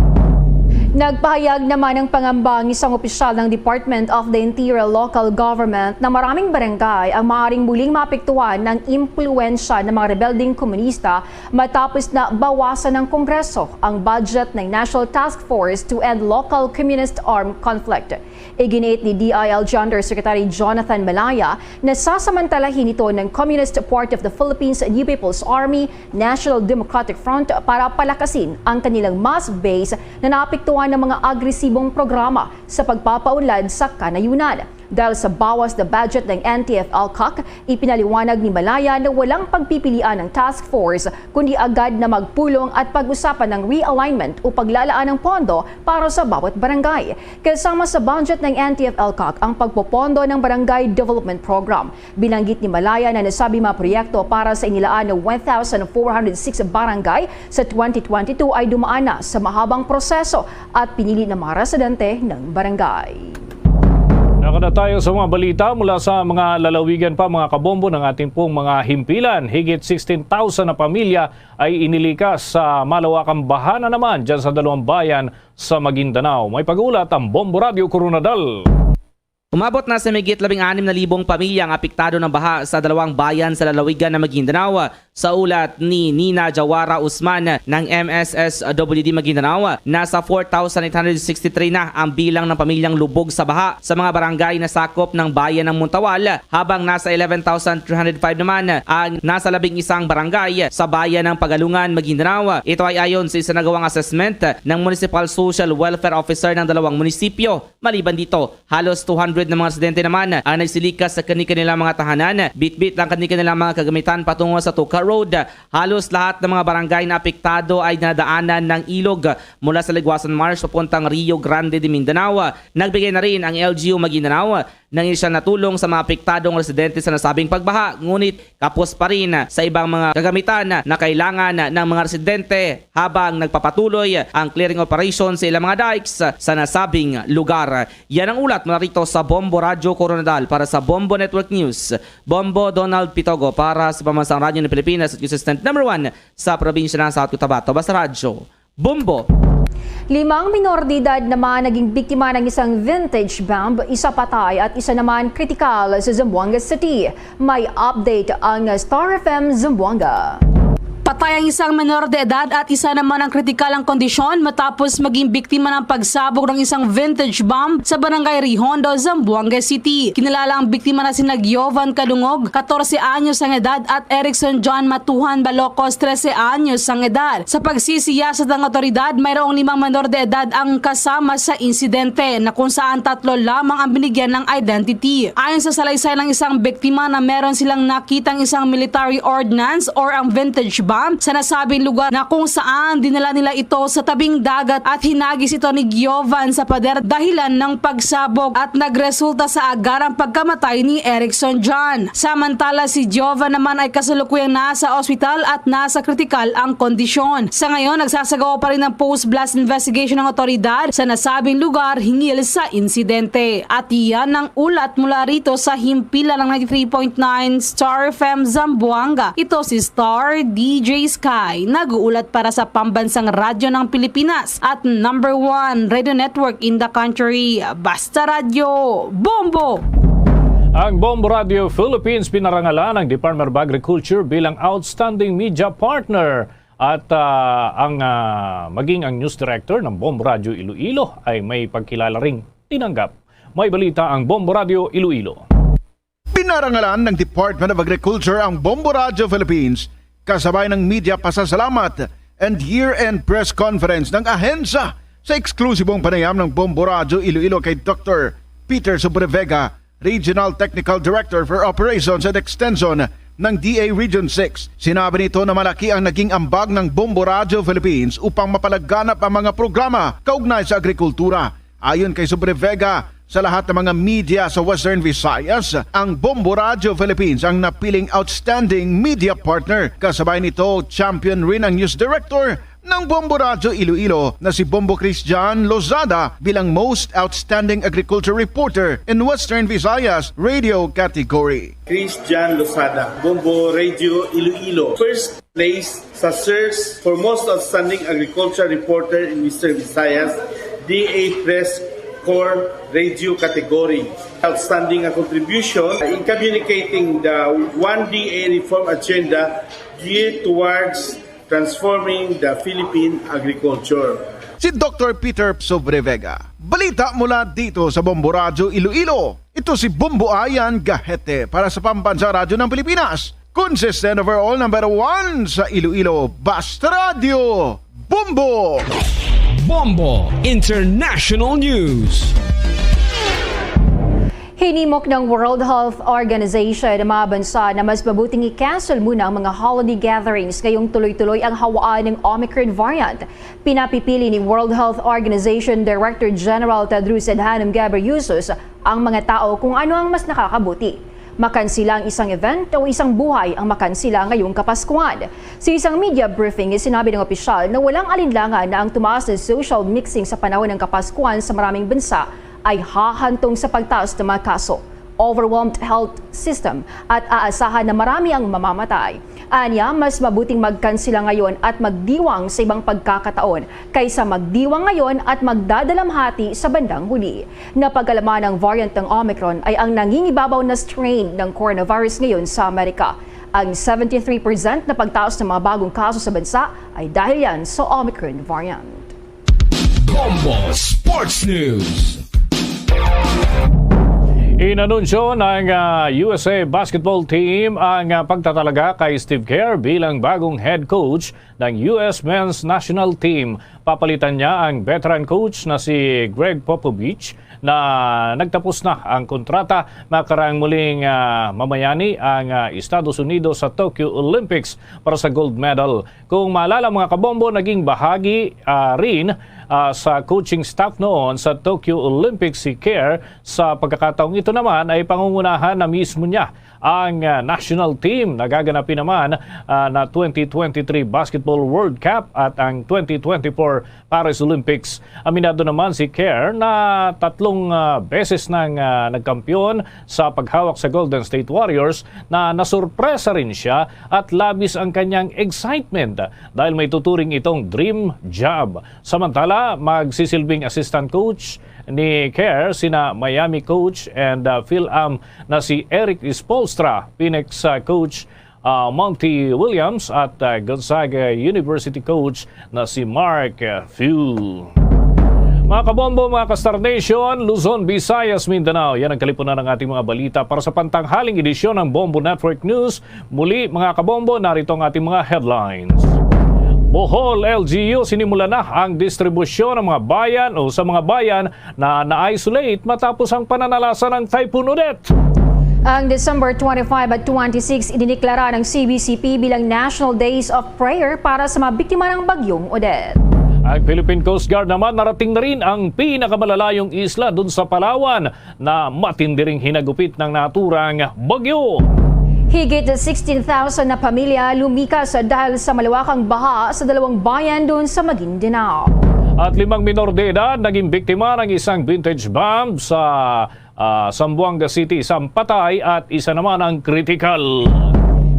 [SPEAKER 16] Nagpahayag naman ng pangamba ang isang opisyal ng Department of the Interior Local Government na maraming barangay ang maaaring muling maapektuhan ng impluwensya ng mga rebelding komunista matapos na bawasan ng Kongreso ang budget ng National Task Force to End Local Communist Armed Conflict. Iginit ni DILG Undersecretary Jonathan Malaya na sasamantalahin ito ng Communist Party of the Philippines New People's Army, National Democratic Front para palakasin ang kanilang mass base na naapektuhan ng mga agresibong programa sa pagpapaunlad sa kanayunan. Dahil sa bawas na budget ng NTF-ELCAC, ipinaliwanag ni Malaya na walang pagpipilian ng task force kundi agad na magpulong at pag-usapan ng realignment o paglalaan ng pondo para sa bawat barangay. Kasama sa budget ng NTF-ELCAC ang pagpopondo ng Barangay Development Program. Binanggit ni Malaya na nasabi mga proyekto para sa inilaan ng 1,406 barangay sa 2022 ay dumaan na sa mahabang proseso at pinili ng mga residente ng barangay.
[SPEAKER 20] Nakana tayo sa mga balita mula sa mga lalawigan pa mga kabombo ng ating pong mga himpilan. Higit 16,000 na pamilya ay inilikas sa malawakang baha na naman dyan sa dalawang bayan sa Maguindanao. May pag-ulat ang Bombo Radio Coronadal.
[SPEAKER 5] Umabot na sa mahigit 16,000 pamilya ang apektado ng baha sa dalawang bayan sa lalawigan ng Maguindanao. Sa ulat ni Nina Jawara Usman ng MSSWD Maguindanao, nasa 4,863 na ang bilang ng pamilyang lubog sa baha sa mga barangay na sakop ng bayan ng Muntawal, habang nasa 11,305 naman ang nasa 11 barangay sa bayan ng Pagalungan, Maguindanao. Ito ay ayon sa isinagawang assessment ng Municipal Social Welfare Officer ng dalawang munisipyo. Maliban dito, halos 200 ng mga residente naman ang nagsilikas sa kanilang mga tahanan, bitbit ang kanilang mga kagamitan patungo sa Tuka Road. Halos lahat ng mga barangay na apektado ay nadaanan ng ilog mula sa Ligwasan Marsh papuntang Rio Grande de Mindanao. Nagbigay na rin ang LGU Maguindanao ng isyang natulong sa mga apektadong residente sa nasabing pagbaha, ngunit kapos pa rin sa ibang mga kagamitan na kailangan ng mga residente habang nagpapatuloy ang clearing operation sa ilang mga dikes sa nasabing lugar. Yan ang ulat mula rito sa Bombo Radio Coronadal para sa Bombo Network News. Bombo Donald Pitogo para sa Pamansang Radyo ng Pilipinas at Assistant number 1 sa probinsya ng South Cotabato. Basta Radyo, Bombo.
[SPEAKER 16] 5 minor de edad naman naging biktima ng isang vintage bomb, isa patay at isa naman kritikal sa Zamboanga City. May update ang Star FM Zamboanga.
[SPEAKER 6] Patay ang isang menor de edad at isa naman ang kritikal ang kondisyon matapos maging biktima ng pagsabog ng isang vintage bomb sa barangay Rihondo, Zamboanga City. Kinilala ang biktima na sina Giovan Kadungog, 14 anyos ang edad, at Erickson John Matuhan Balocos, 13 anyos ang edad. Sa pagsisiyasat ng otoridad, mayroong 5 menor de edad ang kasama sa insidente na kung saan 3 lamang ang binigyan ng identity. Ayon sa salaysay ng isang biktima na meron silang nakitang isang military ordnance or ang vintage bomb sa nasabing lugar na kung saan dinala nila ito sa tabing dagat at hinagis ito ni Giovan sa pader dahilan ng pagsabog at nagresulta sa agarang pagkamatay ni Erickson John. Samantala si Giovan naman ay kasalukuyang nasa ospital at nasa kritikal ang kondisyon. Sa ngayon, nagsasagawa pa rin ng post-blast investigation ng otoridad sa nasabing lugar hinggil sa insidente. At iyan ang ulat mula rito sa himpilan ng 93.9 Star FM Zamboanga. Ito si Star DJ Sky, nag-uulat para sa Pambansang Radyo ng Pilipinas at number 1 radio network in the country. Basta Radyo, Bombo!
[SPEAKER 20] Ang Bombo Radio Philippines pinarangalan ng Department of Agriculture bilang Outstanding Media Partner. At maging ang News Director ng Bombo Radio Iloilo ay may pagkilala ring tinanggap. May balita ang Bombo Radio Iloilo.
[SPEAKER 10] Pinarangalan ng Department of Agriculture ang Bombo Radio Philippines kasabay ng media pasasalamat and year-end press conference ng ahensya sa eksklusibong panayam ng Bombo Radio Iloilo kay Dr. Peter Sobrevega, Regional Technical Director for Operations and Extension ng DA Region 6. Sinabi nito na malaki ang naging ambag ng Bombo Radio Philippines upang mapalaganap ang mga programa kaugnay sa agrikultura. Ayon kay Sobrevega, sa lahat ng mga media sa Western Visayas, ang Bombo Radio Philippines ang napiling Outstanding Media Partner. Kasabay nito, champion rin ang News Director ng Bombo Radio Iloilo na si Bombo Christian Lozada bilang Most Outstanding Agriculture Reporter in Western Visayas Radio category.
[SPEAKER 24] Christian Lozada, Bombo Radio Iloilo. First place sa search for Most Outstanding Agriculture Reporter in Western Visayas DA Press Corps Radio category. Outstanding contribution in communicating the One DA reform agenda geared towards transforming the Philippine agriculture.
[SPEAKER 10] Si Dr. Peter Sobrevega. Balita mula dito sa Bombo Radio Iloilo. Ito si Bombohanay Gahete para sa Pambansa Radio ng Pilipinas. Consistent overall number 1 sa Iloilo Basta Radio. Bombo!
[SPEAKER 8] Bombo International News.
[SPEAKER 16] Hinimok ng World Health Organization ng mga bansa na mas mabuting i-cancel muna ang mga holiday gatherings ngayong tuloy-tuloy ang hawaan ng Omicron variant. Pinapipili ni World Health Organization Director General Tedros Adhanom Ghebreyesus ang mga tao kung ano ang mas nakakabuti. Makansila ang isang event o isang buhay ang makansila ngayong Kapaskuhan. Sa isang media briefing, sinabi ng opisyal na walang alinlangan na ang tumaas na social mixing sa panahon ng Kapaskuhan sa maraming bansa ay hahantong sa pagtaas ng mga kaso, overwhelmed health system at aasahan na marami ang mamamatay. Anya, mas mabuting magkansila ngayon at magdiwang sa ibang pagkakataon kaysa magdiwang ngayon at magdadalamhati sa bandang huli. Napag-alaman ng variant ng Omicron ay ang nangingibabaw na strain ng coronavirus ngayon sa Amerika. Ang 73% na pagtaas ng mga bagong kaso sa bansa ay dahil yan sa Omicron variant.
[SPEAKER 8] Bombo Sports News.
[SPEAKER 20] Inanunsyo ng USA basketball team ang pagtatalaga kay Steve Kerr bilang bagong head coach ng US Men's National Team. Papalitan niya ang veteran coach na si Greg Popovich na nagtapos na ang kontrata makaraang muling mamayani ang Estados Unidos sa Tokyo Olympics para sa gold medal. Kung maalala mga kabombo, naging bahagi rin sa coaching staff noon sa Tokyo Olympics si Kerr. Sa pagkakataong ito naman ay pangungunahan na mismo niya ang national team na gaganapin naman na 2023 Basketball World Cup at ang 2024 Paris Olympics. Aminado naman si Kerr na 3 beses nang nagkampiyon sa paghawak sa Golden State Warriors na nasurpresa rin siya at labis ang kanyang excitement dahil may tuturing itong dream job. Samantala, magsisilbing assistant coach ni Kerr sina Miami coach and Phil-Am na si Eric Spoelstra, Phoenix coach Monty Williams at Gonzaga University coach na si Mark Few. Mga kabombo, mga ka-Star Nation, Luzon, Visayas, Mindanao, yan ang kalipunan ng ating mga balita para sa pantanghaling edisyon ng Bombo Network News. Muli mga kabombo, narito ang ating mga headlines. Bohol LGU, sinimula na ang distribusyon ng mga bayan o sa mga bayan na na-isolate matapos ang pananalasa ng Typhoon Odette.
[SPEAKER 16] Ang December 25 at 26 idiniklara ng CBCP bilang National Days of Prayer para sa mga biktima ng bagyong Odette.
[SPEAKER 20] Ang Philippine Coast Guard naman narating na rin ang pinakamalalayong isla dun sa Palawan na matindi ring hinagupit ng naturang bagyo.
[SPEAKER 16] Higit 16,000 na pamilya lumikas dahil sa malawakang baha sa 2 bayan doon sa Maguindanao.
[SPEAKER 20] At 5 minor de edad naging biktima ng isang vintage bomb sa Zamboanga City, isang patay at isa naman ang critical.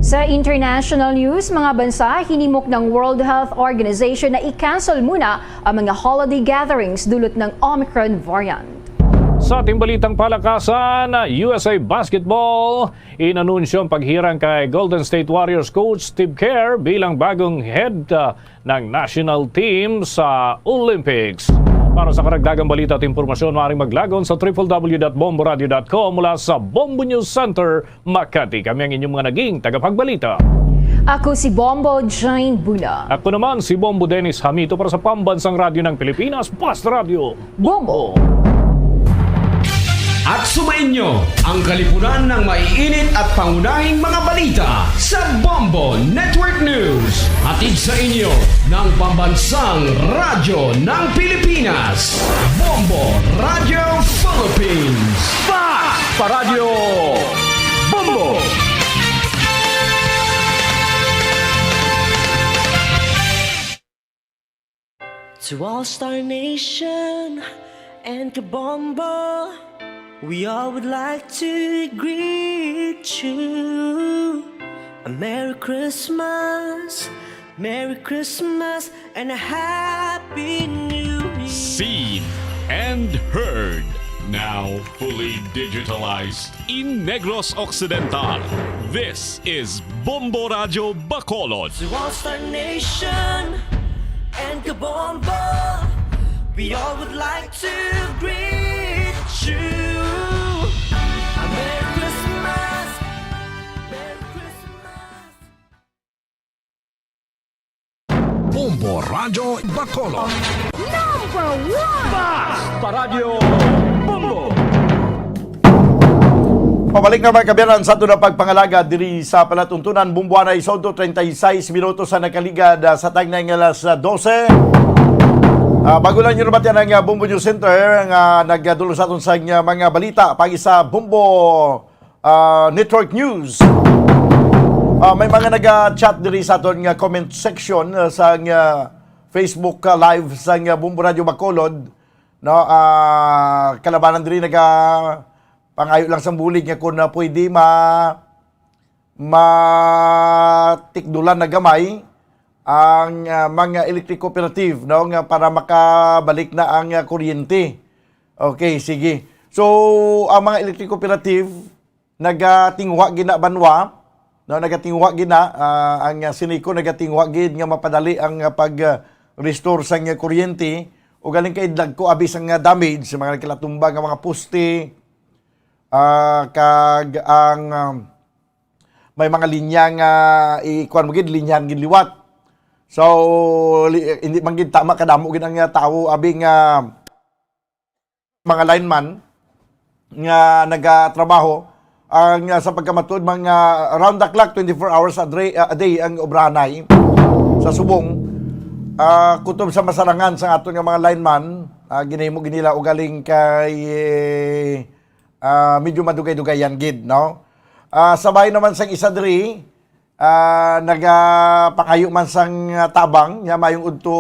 [SPEAKER 16] Sa international news, mga bansa, hinimok ng World Health Organization na i-cancel muna ang mga holiday gatherings dulot ng Omicron variant.
[SPEAKER 20] Sa ating balitang palakasan, USA Basketball, inanunsyo ang paghirang kay Golden State Warriors coach Steve Kerr bilang bagong head ng national team sa Olympics. Para sa karagdagang balita at impormasyon, maaaring maglagon sa www.bomboradio.com mula sa Bombo News Center, Makati. Kami ang inyong mga naging tagapagbalita.
[SPEAKER 16] Ako si Bombo Jane Bula.
[SPEAKER 20] Ako naman si Bombo Dennis Hamito para sa Pambansang Radyo ng Pilipinas, Basta Radio
[SPEAKER 16] Bombo.
[SPEAKER 8] At sumainyo ang kalipunan ng maiinit at pangunahing mga balita sa Bombo Network News. Hatid sa inyo ng Pambansang Radyo ng Pilipinas, Bombo Radio Philippines.
[SPEAKER 10] Paradyo Bombo!
[SPEAKER 1] To all Star Nation and Kabombo, we all would like to greet you. A Merry Christmas, and a Happy New Year.
[SPEAKER 8] Seed and heard. Now fully digitalized in Negros Occidental. This is Bombo Radio Bacolod.
[SPEAKER 1] To all Star Nation and Kabombo, we all would like to greet you. A Merry Christmas, Merry Christmas.
[SPEAKER 8] Bombo Radio Bacolod.
[SPEAKER 1] Number 1!
[SPEAKER 8] Basta Radio Bombo!
[SPEAKER 12] Pabalik naman kabiyanan sa ito na pagpangalaga diri sa palatuntunan Bombohanay Soto 36 minutos sa nakaligad sa tag na alas 12. Bago lang nyo naman yan ang Bombo News Center ang nagdulo sa aton sa mga balita pagi sa Bombo Network News. May mga nag-chat diri sa aton nga comment section sa Facebook live sa Bombo Radio Bacolod. No, kalabanan diri pangayo lang sa bulig nga kung pwede matikdulan na gamay ang mga electric cooperative, no, nga para makabalik na ang kuryente. Okay, sige. So ang mga electric cooperative nagatingwa gina banwa, no, nagatingwa gina ang siniko nagatingwa gid nga mapadali ang pag-restore sa kuryente o galing kay dagko abis ang damage sa mga nagkalatumba nga mga poste. Kag ang may mga linya nga ikuan mo gid linyahan gid liwat. So hindi man gid tama kadamo gid ang tawo abing mga lineman nga nagatrabaho ang sa pagkamatud mga around the clock 24 hours a day ang obrahanay sa subong. Kutob sa masarangan sa aton nga mga lineman ginahimo ginila og galing kay medyo madugay-dugayan gid, no? Sabay naman sang isa diri nagapakayo man sang tabang nya mayong udto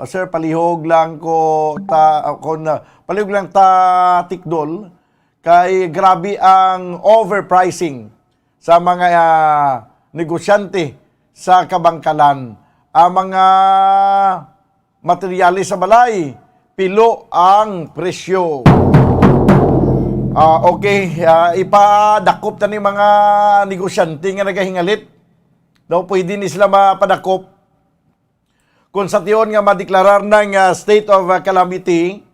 [SPEAKER 12] sir palihog lang ko palihog lang ta tikdol kay grabe ang overpricing sa mga negosyante sa kabangkalan. Ang mga materyales sa balay pilo ang presyo. Okay, ipadakop ta ni mga negosyante nga nagahingalit. Daw pwede ni sila mapadakop kung sa tiyon nga madeklarar ng state of calamity,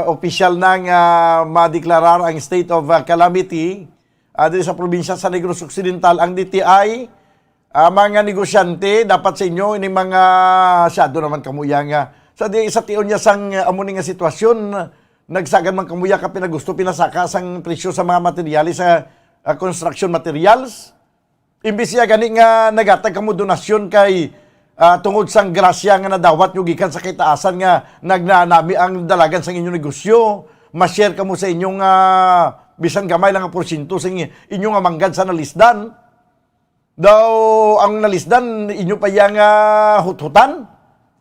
[SPEAKER 12] official na nga madeklarar ang state of calamity dito sa probinsya sa Negros Occidental, ang DTI, mga negosyante, dapat sa inyo, ini mga syado naman kamuya nga. Sa tiyon niya sang amuning nga sitwasyon, nagsagan man kamuya ka pinagusto pinasaka sang presyo sa mga materyales sa construction materials. Imbis ya gani nga nagatag kamo donasyon kay tungod sang grasya nga nadawat nyo gikan sa kitaasan nga nagnanami ang dalagan sa inyong negosyo. Ma-share kamo sa inyong bisan gamay lang ang porsyento sa inyong manggad sa nalisdan. Daw ang nalisdan inyo pa yang huthutan.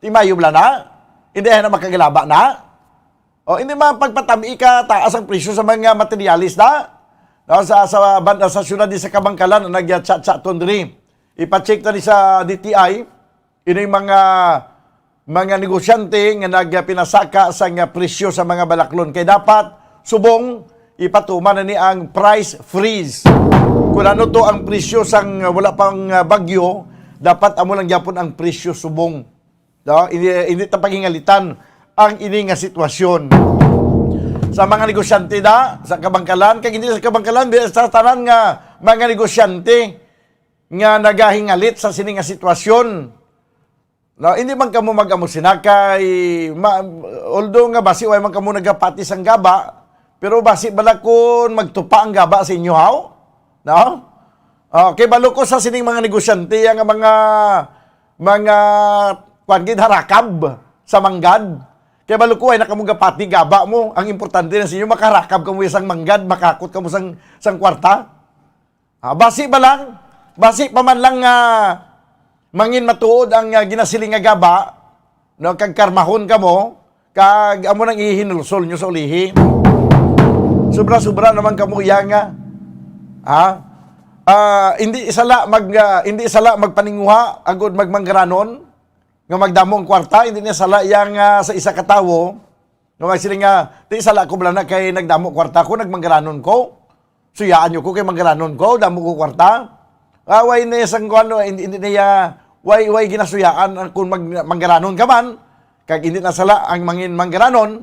[SPEAKER 12] Timayo bla na. Hindi na makagalaba na. O hindi man pagpatami ka taas ang presyo sa mga materialis na. No, sa syudad di sa Kabangkalan nag-chat-chat diri. Ipa-check ta ni sa DTI ini mga negosyante nga nagpinasaka sa presyo sa mga balaklon kay dapat subong ipatuman na ni ang price freeze. Kung ano to ang presyo sang wala pang bagyo, dapat amo lang gyapon ang presyo subong. No, hindi ta paghingalitan ang ini nga sitwasyon. Sa mga negosyante sa Kabangkalan, kay hindi sa Kabangkalan, sa tanan nga mga negosyante nga nagahingalit sa sini nga sitwasyon. No, hindi man kamo mag-amo sinakay, although nga basi way man kamo nagapati sang gaba, pero basi bala kun magtupa ang gaba sa inyo haw? No? Okay, balo ko sa sining mga negosyante ang mga kwangid harakab sa manggad. Kaya balo ko ay nakamong gapati gaba mo. Ang importante na sa inyo, makarakab ka mo isang manggad, makakot ka mo sang kwarta. Basi ba lang? Basi pa man lang mangin matuod ang ginasiling nga gaba, no, kag karmahon ka mo, kag amo nang ihinulsol nyo sa ulihi. Sobra-sobra naman ka mo iya nga. Hindi isala magpaninguha, agod magmanggranon, nga magdamo ang kwarta, hindi niya sala yang sa isa katawo, Nga sila nga, ti sala ko bala na kay nagdamo kwarta ko, nagmanggaranon ko. Suyaan nyo ko kay manggaranon ko, damo ko kwarta. Way na isang ano, hindi niya, way ginasuyaan kung manggaranon ka man. Kag hindi na sala ang mangin manggaranon.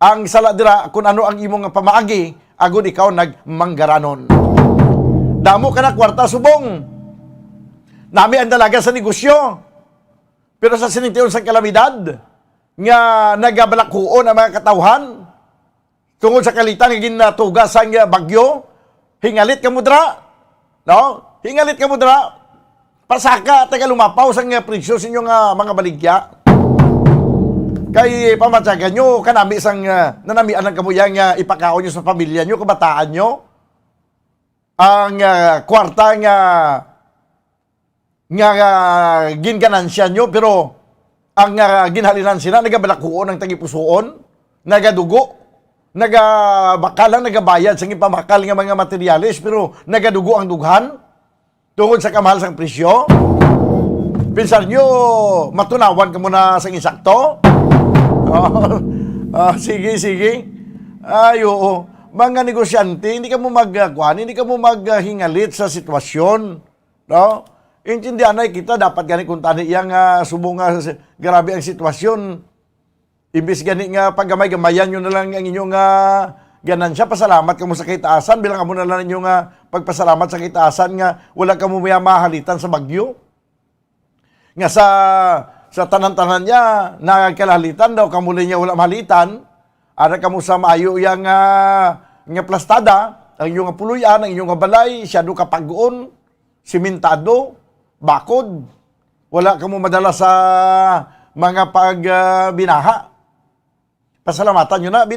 [SPEAKER 12] Ang sala dira, kung ano ang imong pamaagi, agud ikaw nagmanggaranon. Damo ka na kwarta subong. Nami ang dalaga sa negosyo. Pero sa sinintiyon sa kalamidad, nga nagabalakhuon ang mga katawhan, tungod sa kalitan nga ginatuga sa bagyo, hingalit ka mudra. No? Hingalit ka mudra. Pasaka, taga lumapaw sa presyo sa inyong mga baligya. Kay pamatsagan nyo, kanami isang nanamian ng kamuyang ipakaon nyo sa pamilya nyo, kabataan nyo. Ang kwarta nga ginganansya nyo, pero ang ginhalinan sila, nagabalakhuon ng tagipusoon, nagadugo, nagabakalang nagabayad sa ipamakal nga mga materyales, pero nagadugo ang dughan, tungod sa kamahal sa presyo. Pinsar nyo, matunawan ka muna sa insakto. Sige. Ay, oo. Mga negosyante, hindi ka mo hindi ka mo maghingalit sa sitwasyon. No? Intindihan na kita, dapat gani kung tani yang subong grabe ang sitwasyon. Imbis gani nga paggamay-gamayan nyo na lang ang inyong ganansya, pasalamat ka mo sa kitaasan, bilang ka mo na lang inyong pagpasalamat sa kitaasan nga wala ka mo mahalitan sa bagyo. Nga sa tanan-tanan niya, nagkalalitan daw, kamuli niya wala mahalitan, ara ka mo sa maayo yang nga plastada, ang inyong puluyan, ang inyong balay, siyado kapag-uon, simentado, bakod. Wala ka mo madala sa mga pagbinaha. Pasalamatan nyo na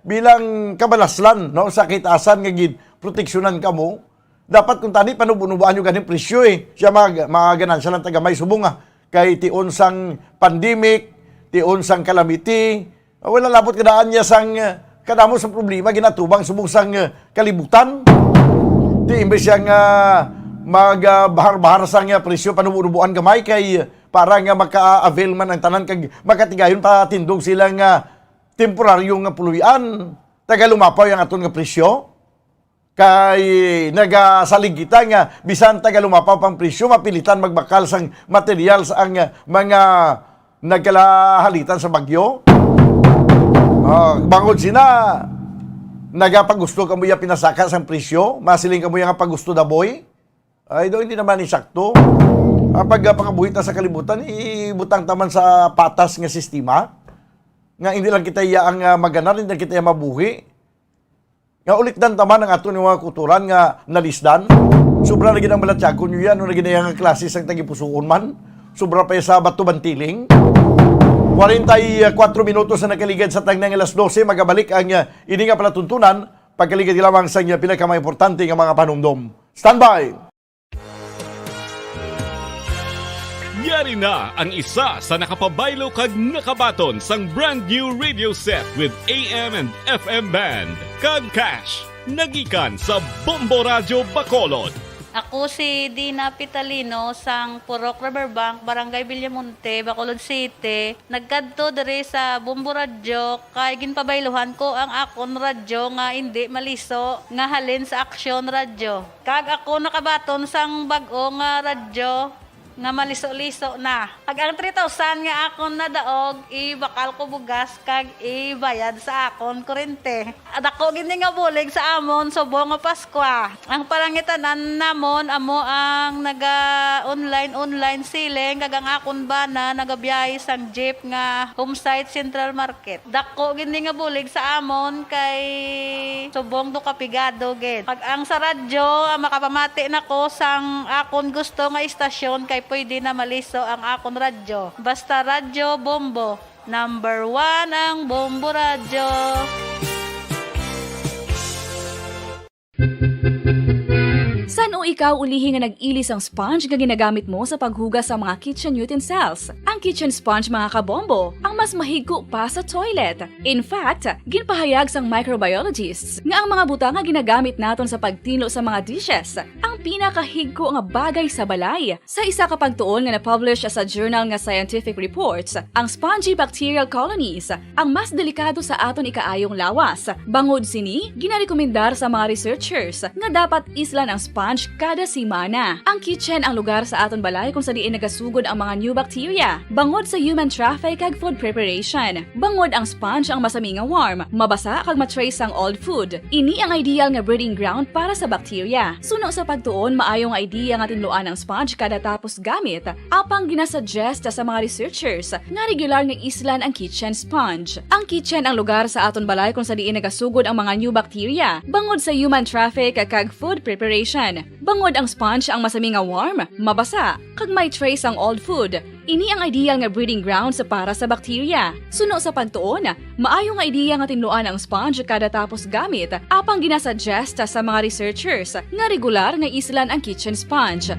[SPEAKER 12] bilang kabalaslan, no, sa kitaasan nga proteksyonan ka mo. Dapat kung tani panubunubuan nyo ganing presyo siya maganansya lang taga may subong kay tion sang pandemic, tion sang calamity. Wala labot kadaan niya sang kadamo sa problema ginatubang subong sang kalibutan. Di imbes siyang magbahar-bahar sang presyo panubunubuan gamay kay para nga maka-avail man ang tanan kag makatigayon pa tindog silang temporaryong puluyan. Taga lumapaw yung aton nga presyo. Kay nagasalig kita nga bisan taga lumapaw pang presyo mapilitan magbakal sang material sa ang mga nagkalahalitan sa bagyo. Bangod sina nagapagusto ka mo yung pinasaka sang presyo, masiling ka mo yung pagusto da boy. Ay do hindi naman insakto. Pag pangabuhit na sa kalibutan, ibutang taman sa patas nga sistema. Nga hindi lang kita ang maganar, hindi lang kita mabuhi. Nga ulit dan taman ang ato ng mga kulturan nga nalisdan. Sobra na ginang malatyagon nyo yan, nung na ginayang klasis ang tagipusuon man. Sobra pa sa Bato Bantiling. 44 minutos na nakaligid sa tag ng alas 12, magabalik ang ini nga palatuntunan, pagkaligid lamang sa pinaka-importante nga mga panumdom. Standby!
[SPEAKER 8] Yari na ang isa sa nakapabaylo kag nakabaton sang brand new radio set with AM and FM band. Kag cash, nagikan sa Bombo Radio Bacolod.
[SPEAKER 2] Ako si Dina Pitalino sang Purok Riverbank, Barangay Villamonte, Bacolod City. Nagkadto diri sa Bombo Radio kay ginpabayluhan ko ang akon radyo nga hindi maliso nga halin sa Aksyon Radio. Kag ako nakabaton sang bag-o nga radyo nga maliso-liso na. Pag ang 3,000 nga akon na daog, ibakal ko bugas kag ibayad sa akon kurente. At ako gini nga bulig sa amon subong nga Paskwa. Ang palangitanan namon amo ang naga-online siling kag ang akon bana nagabiyahe sang jeep nga homesite Central Market. Dako gini nga bulig sa amon kay subong do kapigado gid. Pag ang sa radyo makapamati nako sang akon gusto nga istasyon kay pwede na maliso ang akon radyo. Basta Radyo Bombo. Number 1 ang Bombo Radyo.
[SPEAKER 7] San o ikaw ulihi nga nag-ilis ang sponge nga ginagamit mo sa paghugas sa mga kitchen utensils? Ang kitchen sponge mga kabombo, ang mas mahigko pa sa toilet. In fact, ginpahayag sang microbiologists nga ang mga butang nga ginagamit naton sa pagtino sa mga dishes, ang pinakahigko nga bagay sa balay. Sa isa ka pagtuon nga na-publish sa journal nga Scientific Reports, ang spongy bacterial colonies ang mas delikado sa aton ikaayong lawas. Bangod sini, ginarekomendar sa mga researchers nga dapat islan ang sponge kada semana. Ang kitchen ang lugar sa aton balay kung sa diin nagasugod ang mga new bacteria. Bangod sa human traffic kag food preparation. Bangod ang sponge ang masami nga warm, mabasa kag matrace ang old food. Ini ang ideal nga breeding ground para sa bacteria. Suno sa pagtuon, maayong idea nga tinluan ang sponge kada tapos gamit. Apang ginasuggest sa mga researchers nga regular nga islan ang kitchen sponge. Ang kitchen ang lugar sa aton balay kung sa diin nagasugod ang mga new bacteria. Bangod sa human traffic kag food preparation. Bangod ang sponge ang masami nga warm, mabasa kag may trace ang old food. Ini ang ideal nga breeding ground sa para sa bacteria. Suno sa pagtuon, maayo nga ideya nga tinluan ang sponge kada tapos gamit, apang ginasuggest sa mga researchers nga regular nga islan ang kitchen sponge.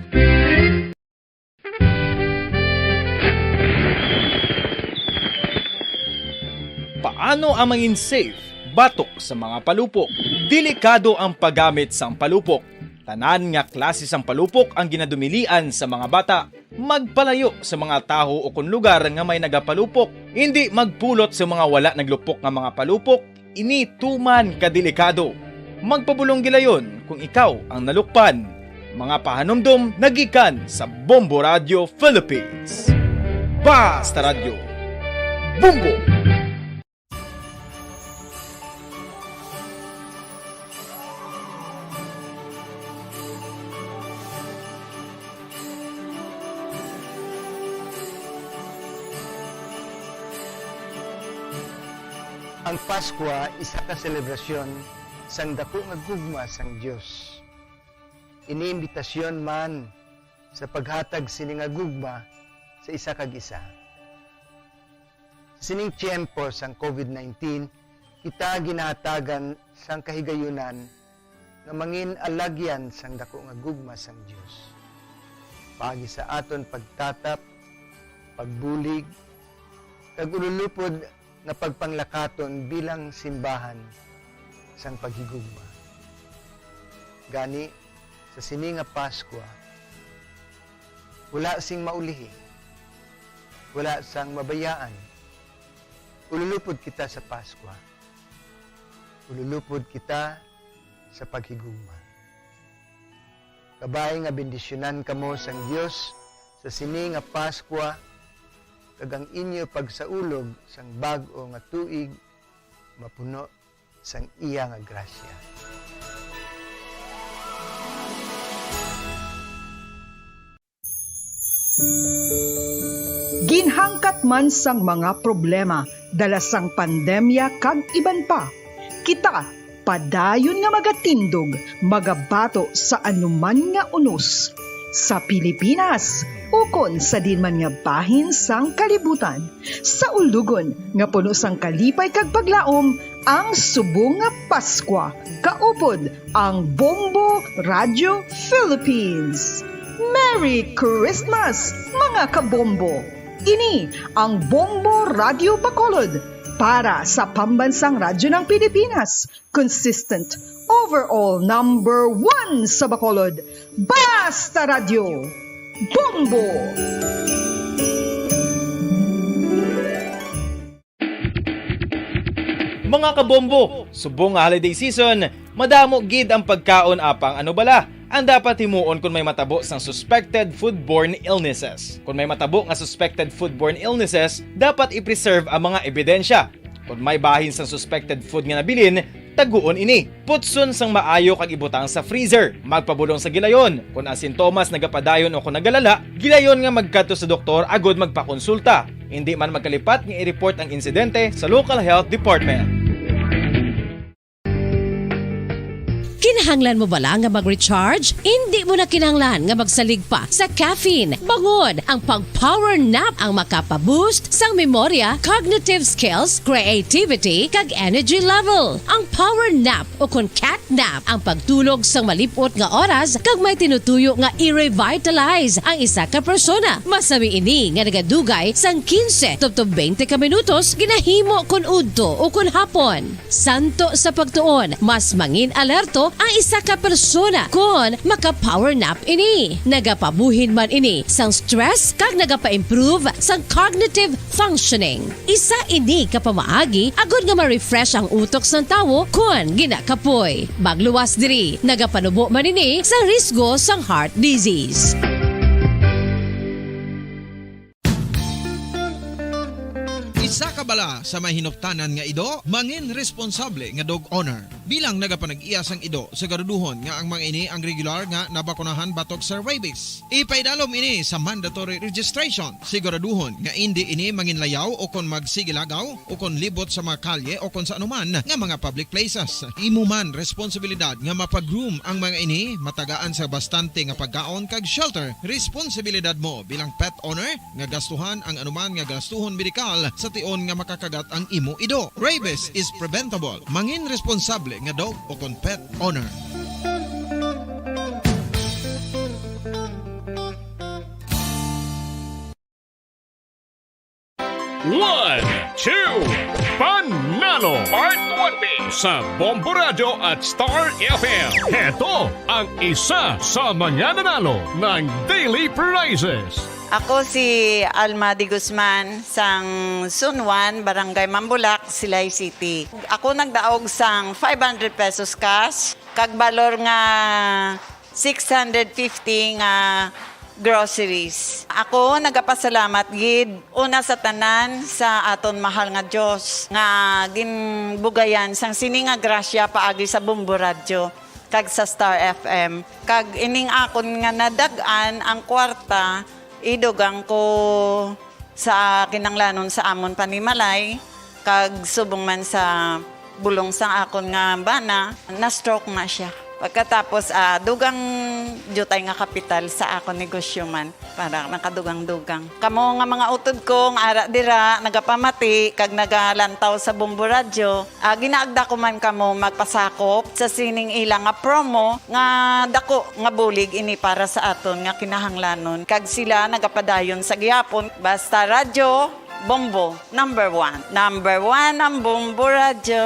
[SPEAKER 11] Paano ang mangin safe batok sa mga palupok? Delikado ang paggamit sang palupok. Tanan nga klase sang palupok ang ginadumilian sa mga bata. Magpalayo sa mga taho o kung lugar nga may nagapalupok. Hindi magpulot sa mga wala naglupok nga mga palupok. Ini tuman kadelikado. Magpabulong gilayon kung ikaw ang nalukpan. Mga pahanumdum nagikan sa Bombo Radio Philippines. Basta Radio Bombo!
[SPEAKER 13] Ang Pasko isa ka selebrasyon sang dako nga gugma sang Dios. Iniimbitasyon man sa paghatag sini nga gugma sa isa kag isa. Sining tiyempo sang COVID-19, kita ginahatagan sang kahigayunan nga mangin alagyan sang dako nga gugma sang Dios. Pagi sa aton pagtatap, pagbulig, kag ululupod na pagpanglakaton bilang simbahan sang paghigugma. Gani, sa sini nga Pasko, wala sing maulihi, wala sang mabayaan. Ululupod kita sa Pasko. Ululupod kita sa paghigugma. Kabay nga bendisyonan kamo sang Dios sa sini nga Pasko, kag ang inyo pagsaulog sang bag-o nga tuig mapuno sang iya nga grasya.
[SPEAKER 14] Ginhangkat man sang mga problema dala sang pandemya kag iban pa, kita padayon nga magatindog, magabato sa anuman nga unos sa Pilipinas, ukon sa dinman nga bahin sang kalibutan. Sa ulugon nga puno sang kalipay kag paglaom, ang subong nga Pasko, kaupod ang Bombo Radio Philippines. Merry Christmas, mga kabombo! Ini ang Bombo Radio Bacolod para sa pambansang radyo ng Pilipinas. Consistent, overall number 1 sa Bacolod. Basta Radio Bombo!
[SPEAKER 11] Mga kabombo, subong nga holiday season, madamo gid ang pagkaon apang ano bala. Ang dapat himuon kung may matabo sang suspected foodborne illnesses. Kung may matabo nga suspected foodborne illnesses, dapat i-preserve ang mga ebidensya. Kung may bahin sang suspected food nga nabilin, taguon ini. Putson sang maayo kag ibutang sa freezer. Magpabulong sa gilayon. Kung ang sintomas nagapadayon o kung nagalala, gilayon nga magkadto sa doktor agod magpakonsulta. Hindi man magkalipat nga i-report ang insidente sa local health department.
[SPEAKER 15] Kinahanglan mo bala nga mag-recharge? Hindi mo na kinahanglan nga magsalig pa sa caffeine. Bangod, ang pag-power nap ang makapaboost sang memorya, cognitive skills, creativity, kag energy level. Ang power nap o kun cat nap ang pagtulog sang malipot nga oras kag may tinutuyo nga i-revitalize ang isa ka persona. Masami ini nga nagadugay sang 15 to 20 ka minutos ginahimo kun udto o kun hapon. Santo sa pagtuon, mas mangin alerto ang isa ka persona kon maka-power nap ini. Nagapabuhin man ini sang stress kag nagapa-improve sang cognitive functioning. Isa ini kapamaagi agud nga ma-refresh ang utok sang tawo kon ginakapoy. Magluwas diri, nagapanubo man ini sa risgo sang heart disease.
[SPEAKER 17] Isa ka bala sa mahinuptanan nga ido, mangin responsable nga dog owner. Bilang nagapanag-iyas ang ido, siguraduhon nga ang mga ini ang regular nga nabakunahan batok sa rabies. Ipaidalom ini sa mandatory registration. Siguraduhon nga hindi ini manginlayaw o kon magsigilagaw o kon libot sa mga kalye o kon sa anuman nga mga public places. Imuman responsibilidad nga mapag-groom ang mga ini, matagaan sa bastante nga pagkaon kag shelter. Responsibilidad mo bilang pet owner nga gastuhan ang anuman nga gastuhon medikal sa tion nga makakagat ang imo ido. Rabies is preventable. Mangin responsable nga dog o kon pet owner.
[SPEAKER 8] One, two, Panalo Part 1B sa Bombo Radio at Star FM. Heto ang isa sa mananalo ng Daily Prizes.
[SPEAKER 18] Ako si Alma de Guzman sang Sunwan, Barangay Mambulak, Silay City. Ako nagdaog sang 500 pesos cash, kag balor nga 650 nga groceries. Ako nagapasalamat gid una sa tanan sa aton mahal nga Dios nga ginbugayan sang sini nga grasya paagi sa Bombo Radio kag sa Star FM. Kag ining akon nga nadag-an ang kwarta idugang ko sa kinanglanon sa amon panimalay kag subong man sa bulong sa akon nga bana na stroke na siya. Pagkatapos dugang jutay nga kapital sa akon negosyo man para nakadugang-dugang. Kamo nga mga utod ko nga ara dira nagapamati kag nagalantaw sa Bombo Radio, ginaagda ko man kamo magpasakop sa sining ilang nga promo nga dako nga bulig ini para sa aton nga kinahanglanon. Kag sila nagapadayon sa gihapon basta radyo Bombo number 1. Number 1 ang Bombo Radio.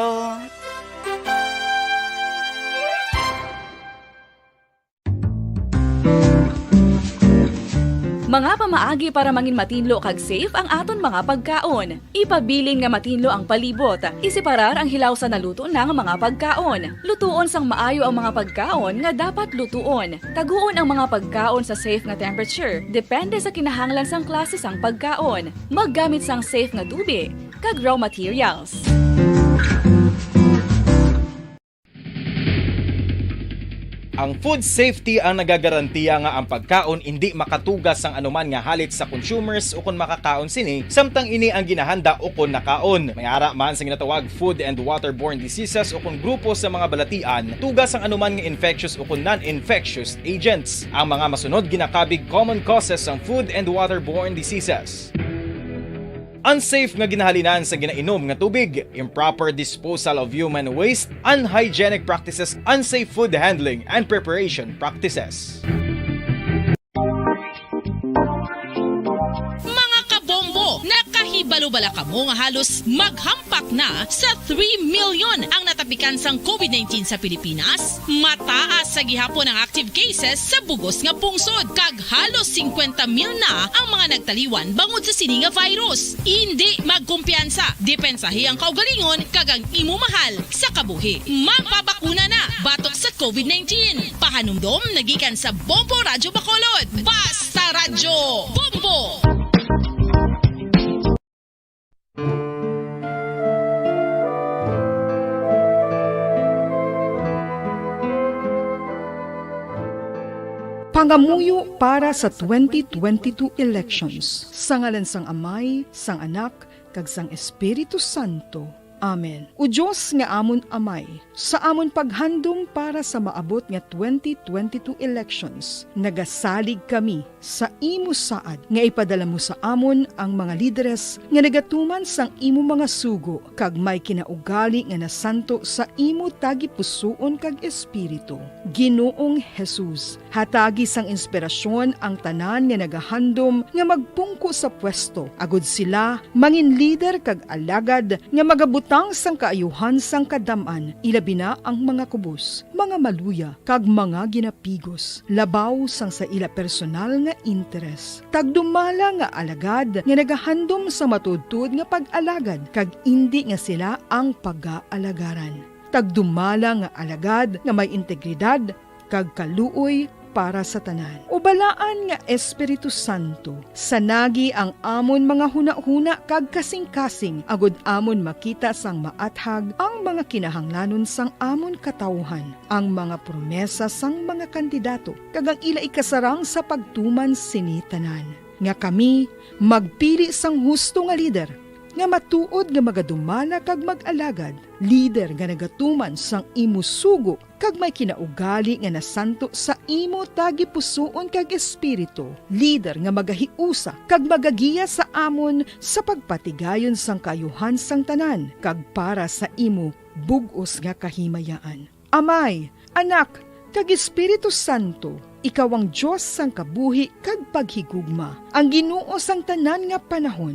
[SPEAKER 7] Mga pamaagi para mangin matinlo kag safe ang aton mga pagkaon. Ipabilin nga matinlo ang palibot. Isiparar ang hilaw sa naluto ng mga pagkaon. Lutuon sang maayo ang mga pagkaon nga dapat lutuon. Taguon ang mga pagkaon sa safe nga temperature. Depende sa kinahanglan sang klase sang pagkaon. Maggamit sang safe nga tubig kag raw materials.
[SPEAKER 11] Ang food safety ang nagagarantiya nga ang pagkaon hindi makatugas sang anuman nga halit sa consumers o kung makakaon sini, samtang ini ang ginahanda o kung nakaon. May ara man sa ginatawag food and waterborne diseases o kung grupo sa mga balatian, tugas ang anuman nga infectious o kung non-infectious agents. Ang mga masunod ginakabig common causes ng food and waterborne diseases. Unsafe nga ginahalinan sa ginainom nga tubig, improper disposal of human waste, unhygienic practices, unsafe food handling, and preparation practices.
[SPEAKER 19] Mga kabombo, nakahibalo-bala ka mo nga halos maghampak na sa 3 million ang natapikan sang COVID-19 sa Pilipinas. Mataas sa gihapon ang active cases sa bugos nga pungsod, kag halos 50,000 na ang mga nagtaliwan bangod sa sini nga virus. Hindi magkumpiyansa, depensahi ang kaugalingon kag ang imo mahal sa kabuhi. Magpabakuna na batok sa COVID-19. Pahanumdom nagikan sa Bombo Radio Bacolod. Basta Radyo Bombo!
[SPEAKER 14] Pangamuyo para sa 2022 elections. Sa ngalan sang Amay, sang Anak, kag sang Espiritu Santo. Amen. O Diyos nga amon Amay, sa amon paghandom para sa maabot nga 2022 elections, nagasalig kami sa imo saad nga ipadala mo sa amon ang mga lideres nga nagatuman sang imo mga sugo kag may kinaugali nga nasanto sa imo tagi pusoon kag espiritu. Ginoong Jesus, hatagi sang inspirasyon ang tanan nga nagahandom nga magpungko sa pwesto agud sila mangin lider kag alagad nga magabutang sang kaayuhan sang kadaman, ilabi na ang mga kubos, mga maluya kag mga ginapigos, labaw sang sa ila personal nga interes. Tagdumala nga alagad nga nagahandom sa matudtud nga pag-alagad kag indi nga sila ang pag-aalagaran. Tagdumala nga alagad nga may integridad kag kaluoy para sa tanan. Ubalaan nga Espiritu Santo, sanagi ang amon mga huna-huna kag kasing-kasing, agud amon makita sang maathag ang mga kinahanglanon sang amon katawhan, ang mga promesa sang mga kandidato, kag ang ila ikasarang sa pagtuman sini tanan. Nga kami magpili sang husto nga lider, nga matuod nga magadumala kag mag-alagad, lider nga nagatuman sang imo sugo kag may kinaugali nga nasanto sa imo tagi pusoon kag espiritu, lider nga magahiusa kag magagiya sa amon sa pagpatigayon sang kayuhan sang tanan kag para sa imo bug-os nga kahimayaan. Amay, Anak, kag Espiritu Santo, ikaw ang Diyos sang kabuhi kag paghigugma, ang Ginoo sang tanan nga panahon.